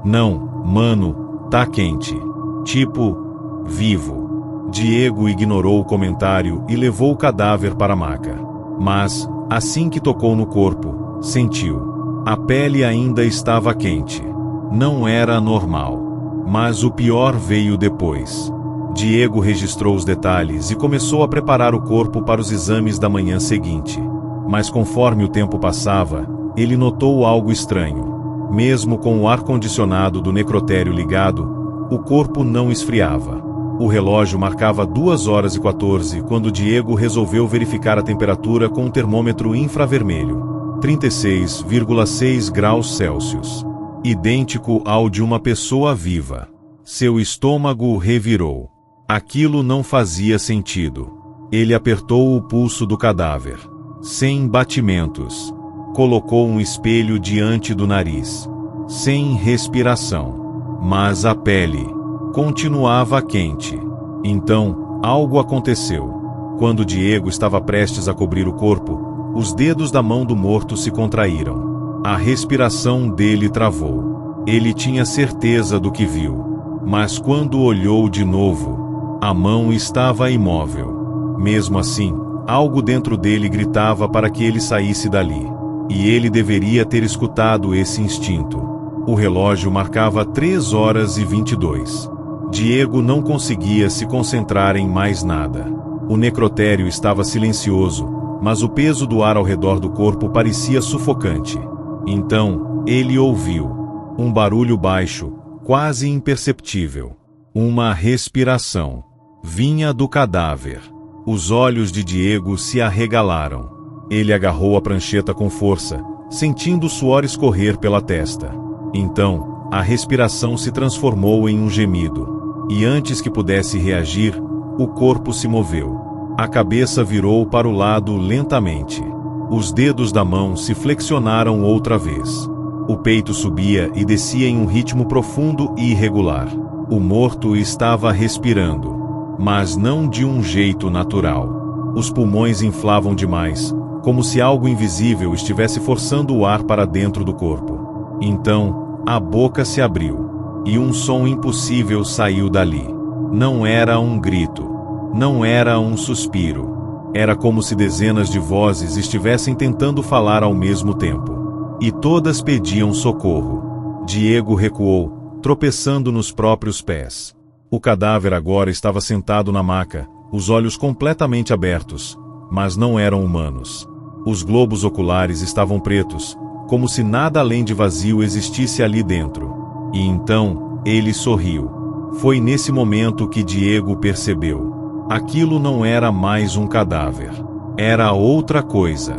"Não, mano, tá quente. Tipo, vivo." Diego ignorou o comentário e levou o cadáver para a maca. Mas, assim que tocou no corpo, sentiu. A pele ainda estava quente. Não era normal. Mas o pior veio depois. Diego registrou os detalhes e começou a preparar o corpo para os exames da manhã seguinte. Mas conforme o tempo passava, ele notou algo estranho. Mesmo com o ar-condicionado do necrotério ligado, o corpo não esfriava. O relógio marcava 2h14 quando Diego resolveu verificar a temperatura com um termômetro infravermelho. 36,6 graus Celsius. Idêntico ao de uma pessoa viva. Seu estômago revirou. Aquilo não fazia sentido. Ele apertou o pulso do cadáver. Sem batimentos. Colocou um espelho diante do nariz. Sem respiração. Mas a pele continuava quente. Então, algo aconteceu. Quando Diego estava prestes a cobrir o corpo, os dedos da mão do morto se contraíram. A respiração dele travou. Ele tinha certeza do que viu. Mas quando olhou de novo, a mão estava imóvel. Mesmo assim, algo dentro dele gritava para que ele saísse dali. E ele deveria ter escutado esse instinto. O relógio marcava 3h22. Diego não conseguia se concentrar em mais nada. O necrotério estava silencioso, mas o peso do ar ao redor do corpo parecia sufocante. Então, ele ouviu um barulho baixo, quase imperceptível. Uma respiração. Vinha do cadáver. Os olhos de Diego se arregalaram. Ele agarrou a prancheta com força, sentindo o suor escorrer pela testa. Então, a respiração se transformou em um gemido. E antes que pudesse reagir, o corpo se moveu. A cabeça virou para o lado lentamente. Os dedos da mão se flexionaram outra vez. O peito subia e descia em um ritmo profundo e irregular. O morto estava respirando, mas não de um jeito natural. Os pulmões inflavam demais, como se algo invisível estivesse forçando o ar para dentro do corpo. Então, a boca se abriu. E um som impossível saiu dali. Não era um grito. Não era um suspiro. Era como se dezenas de vozes estivessem tentando falar ao mesmo tempo. E todas pediam socorro. Diego recuou, tropeçando nos próprios pés. O cadáver agora estava sentado na maca, os olhos completamente abertos, mas não eram humanos. Os globos oculares estavam pretos, como se nada além de vazio existisse ali dentro. E então, ele sorriu. Foi nesse momento que Diego percebeu. Aquilo não era mais um cadáver. Era outra coisa.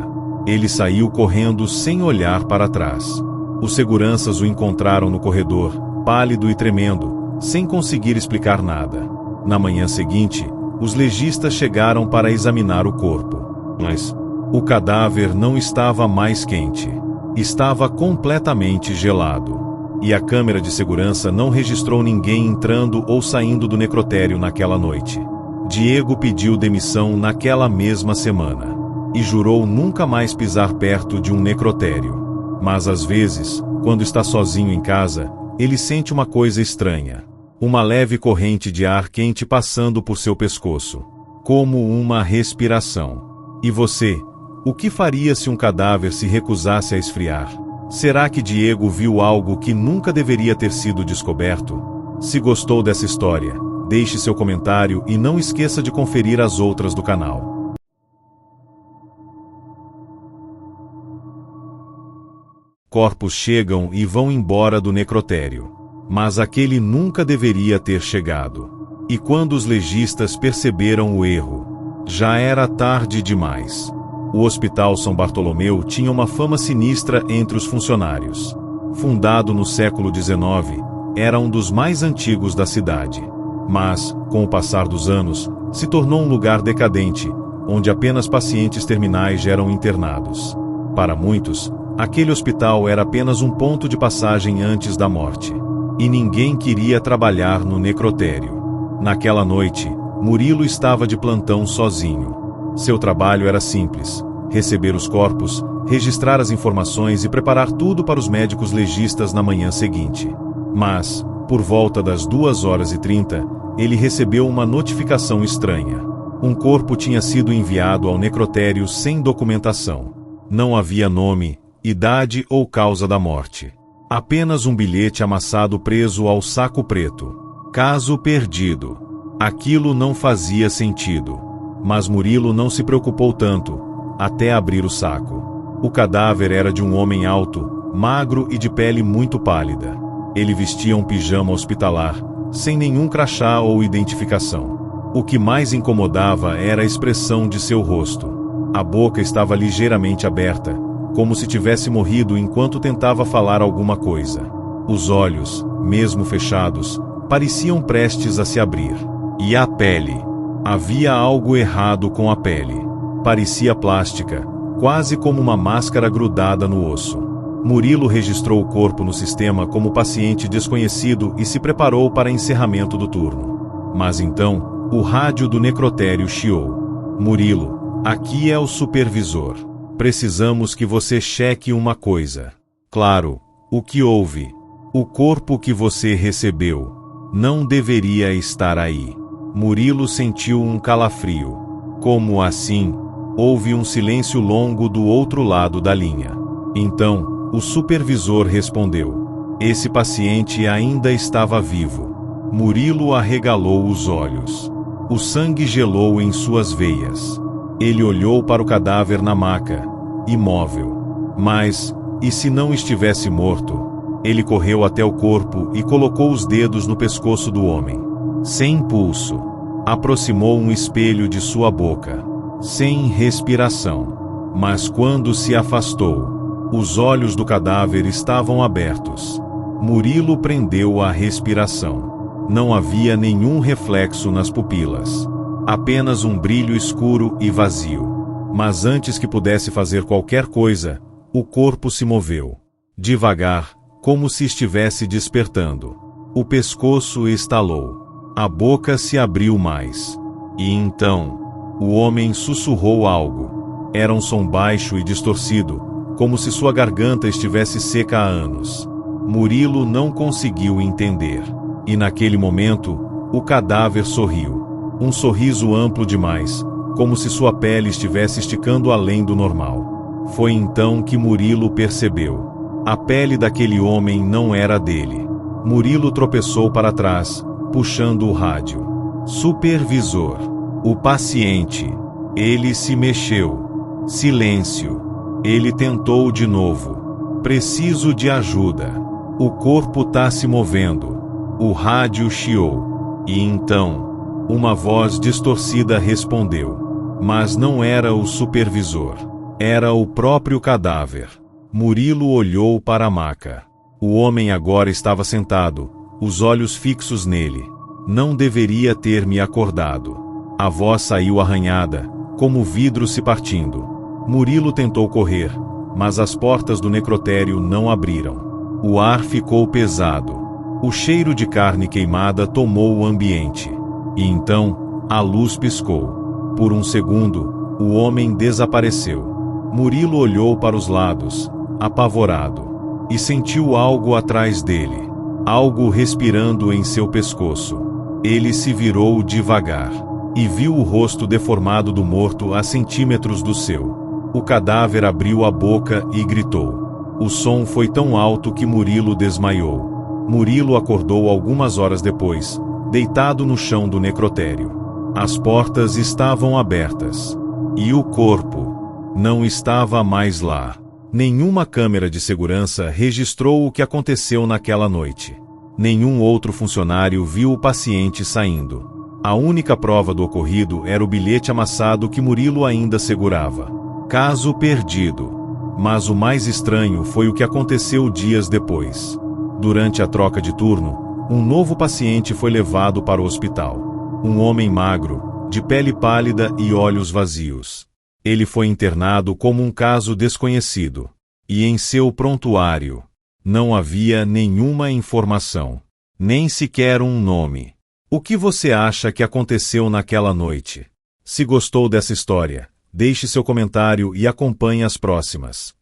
Ele saiu correndo sem olhar para trás. Os seguranças o encontraram no corredor, pálido e tremendo, sem conseguir explicar nada. Na manhã seguinte, os legistas chegaram para examinar o corpo. Mas o cadáver não estava mais quente. Estava completamente gelado. E a câmera de segurança não registrou ninguém entrando ou saindo do necrotério naquela noite. Diego pediu demissão naquela mesma semana. E jurou nunca mais pisar perto de um necrotério. Mas às vezes, quando está sozinho em casa, ele sente uma coisa estranha. Uma leve corrente de ar quente passando por seu pescoço. Como uma respiração. E você, o que faria se um cadáver se recusasse a esfriar? Será que Diego viu algo que nunca deveria ter sido descoberto? Se gostou dessa história, deixe seu comentário e não esqueça de conferir as outras do canal. Corpos chegam e vão embora do necrotério. Mas aquele nunca deveria ter chegado. E quando os legistas perceberam o erro, já era tarde demais. O Hospital São Bartolomeu tinha uma fama sinistra entre os funcionários. Fundado no século XIX, era um dos mais antigos da cidade. Mas, com o passar dos anos, se tornou um lugar decadente, onde apenas pacientes terminais eram internados. Para muitos, aquele hospital era apenas um ponto de passagem antes da morte. E ninguém queria trabalhar no necrotério. Naquela noite, Murilo estava de plantão sozinho. Seu trabalho era simples: receber os corpos, registrar as informações e preparar tudo para os médicos legistas na manhã seguinte. Mas, por volta das 2h30, ele recebeu uma notificação estranha. Um corpo tinha sido enviado ao necrotério sem documentação. Não havia nome, idade ou causa da morte. Apenas um bilhete amassado preso ao saco preto. Caso perdido. Aquilo não fazia sentido. Mas Murilo não se preocupou tanto, até abrir o saco. O cadáver era de um homem alto, magro e de pele muito pálida. Ele vestia um pijama hospitalar, sem nenhum crachá ou identificação. O que mais incomodava era a expressão de seu rosto. A boca estava ligeiramente aberta, como se tivesse morrido enquanto tentava falar alguma coisa. Os olhos, mesmo fechados, pareciam prestes a se abrir. E a pele? Havia algo errado com a pele. Parecia plástica, quase como uma máscara grudada no osso. Murilo registrou o corpo no sistema como paciente desconhecido e se preparou para encerramento do turno. Mas então, o rádio do necrotério chiou. Murilo, aqui é o supervisor. Precisamos que você cheque uma coisa. Claro, o que houve? O corpo que você recebeu não deveria estar aí. Murilo sentiu um calafrio. Como assim? Houve um silêncio longo do outro lado da linha. Então, o supervisor respondeu. Esse paciente ainda estava vivo. Murilo arregalou os olhos. O sangue gelou em suas veias. Ele olhou para o cadáver na maca, imóvel. Mas, e se não estivesse morto? Ele correu até o corpo e colocou os dedos no pescoço do homem. Sem pulso. Aproximou um espelho de sua boca. Sem respiração. Mas quando se afastou, os olhos do cadáver estavam abertos. Murilo prendeu a respiração. Não havia nenhum reflexo nas pupilas. Apenas um brilho escuro e vazio. Mas antes que pudesse fazer qualquer coisa, o corpo se moveu. Devagar, como se estivesse despertando. O pescoço estalou. A boca se abriu mais. E então, o homem sussurrou algo. Era um som baixo e distorcido, como se sua garganta estivesse seca há anos. Murilo não conseguiu entender. E naquele momento, o cadáver sorriu. Um sorriso amplo demais, como se sua pele estivesse esticando além do normal. Foi então que Murilo percebeu. A pele daquele homem não era dele. Murilo tropeçou para trás, puxando o rádio. Supervisor. O paciente. Ele se mexeu. Silêncio. Ele tentou de novo. Preciso de ajuda. O corpo tá se movendo. O rádio chiou. E então, uma voz distorcida respondeu. Mas não era o supervisor. Era o próprio cadáver. Murilo olhou para a maca. O homem agora estava sentado, os olhos fixos nele. Não deveria ter me acordado. A voz saiu arranhada, como vidro se partindo. Murilo tentou correr, mas as portas do necrotério não abriram. O ar ficou pesado. O cheiro de carne queimada tomou o ambiente. E então, a luz piscou. Por um segundo, o homem desapareceu. Murilo olhou para os lados, apavorado, e sentiu algo atrás dele. Algo respirando em seu pescoço. Ele se virou devagar. E viu o rosto deformado do morto a centímetros do seu. O cadáver abriu a boca e gritou. O som foi tão alto que Murilo desmaiou. Murilo acordou algumas horas depois, deitado no chão do necrotério. As portas estavam abertas. E o corpo não estava mais lá. Nenhuma câmera de segurança registrou o que aconteceu naquela noite. Nenhum outro funcionário viu o paciente saindo. A única prova do ocorrido era o bilhete amassado que Murilo ainda segurava. Caso perdido. Mas o mais estranho foi o que aconteceu dias depois. Durante a troca de turno, um novo paciente foi levado para o hospital. Um homem magro, de pele pálida e olhos vazios. Ele foi internado como um caso desconhecido. E em seu prontuário, não havia nenhuma informação. Nem sequer um nome. O que você acha que aconteceu naquela noite? Se gostou dessa história, deixe seu comentário e acompanhe as próximas.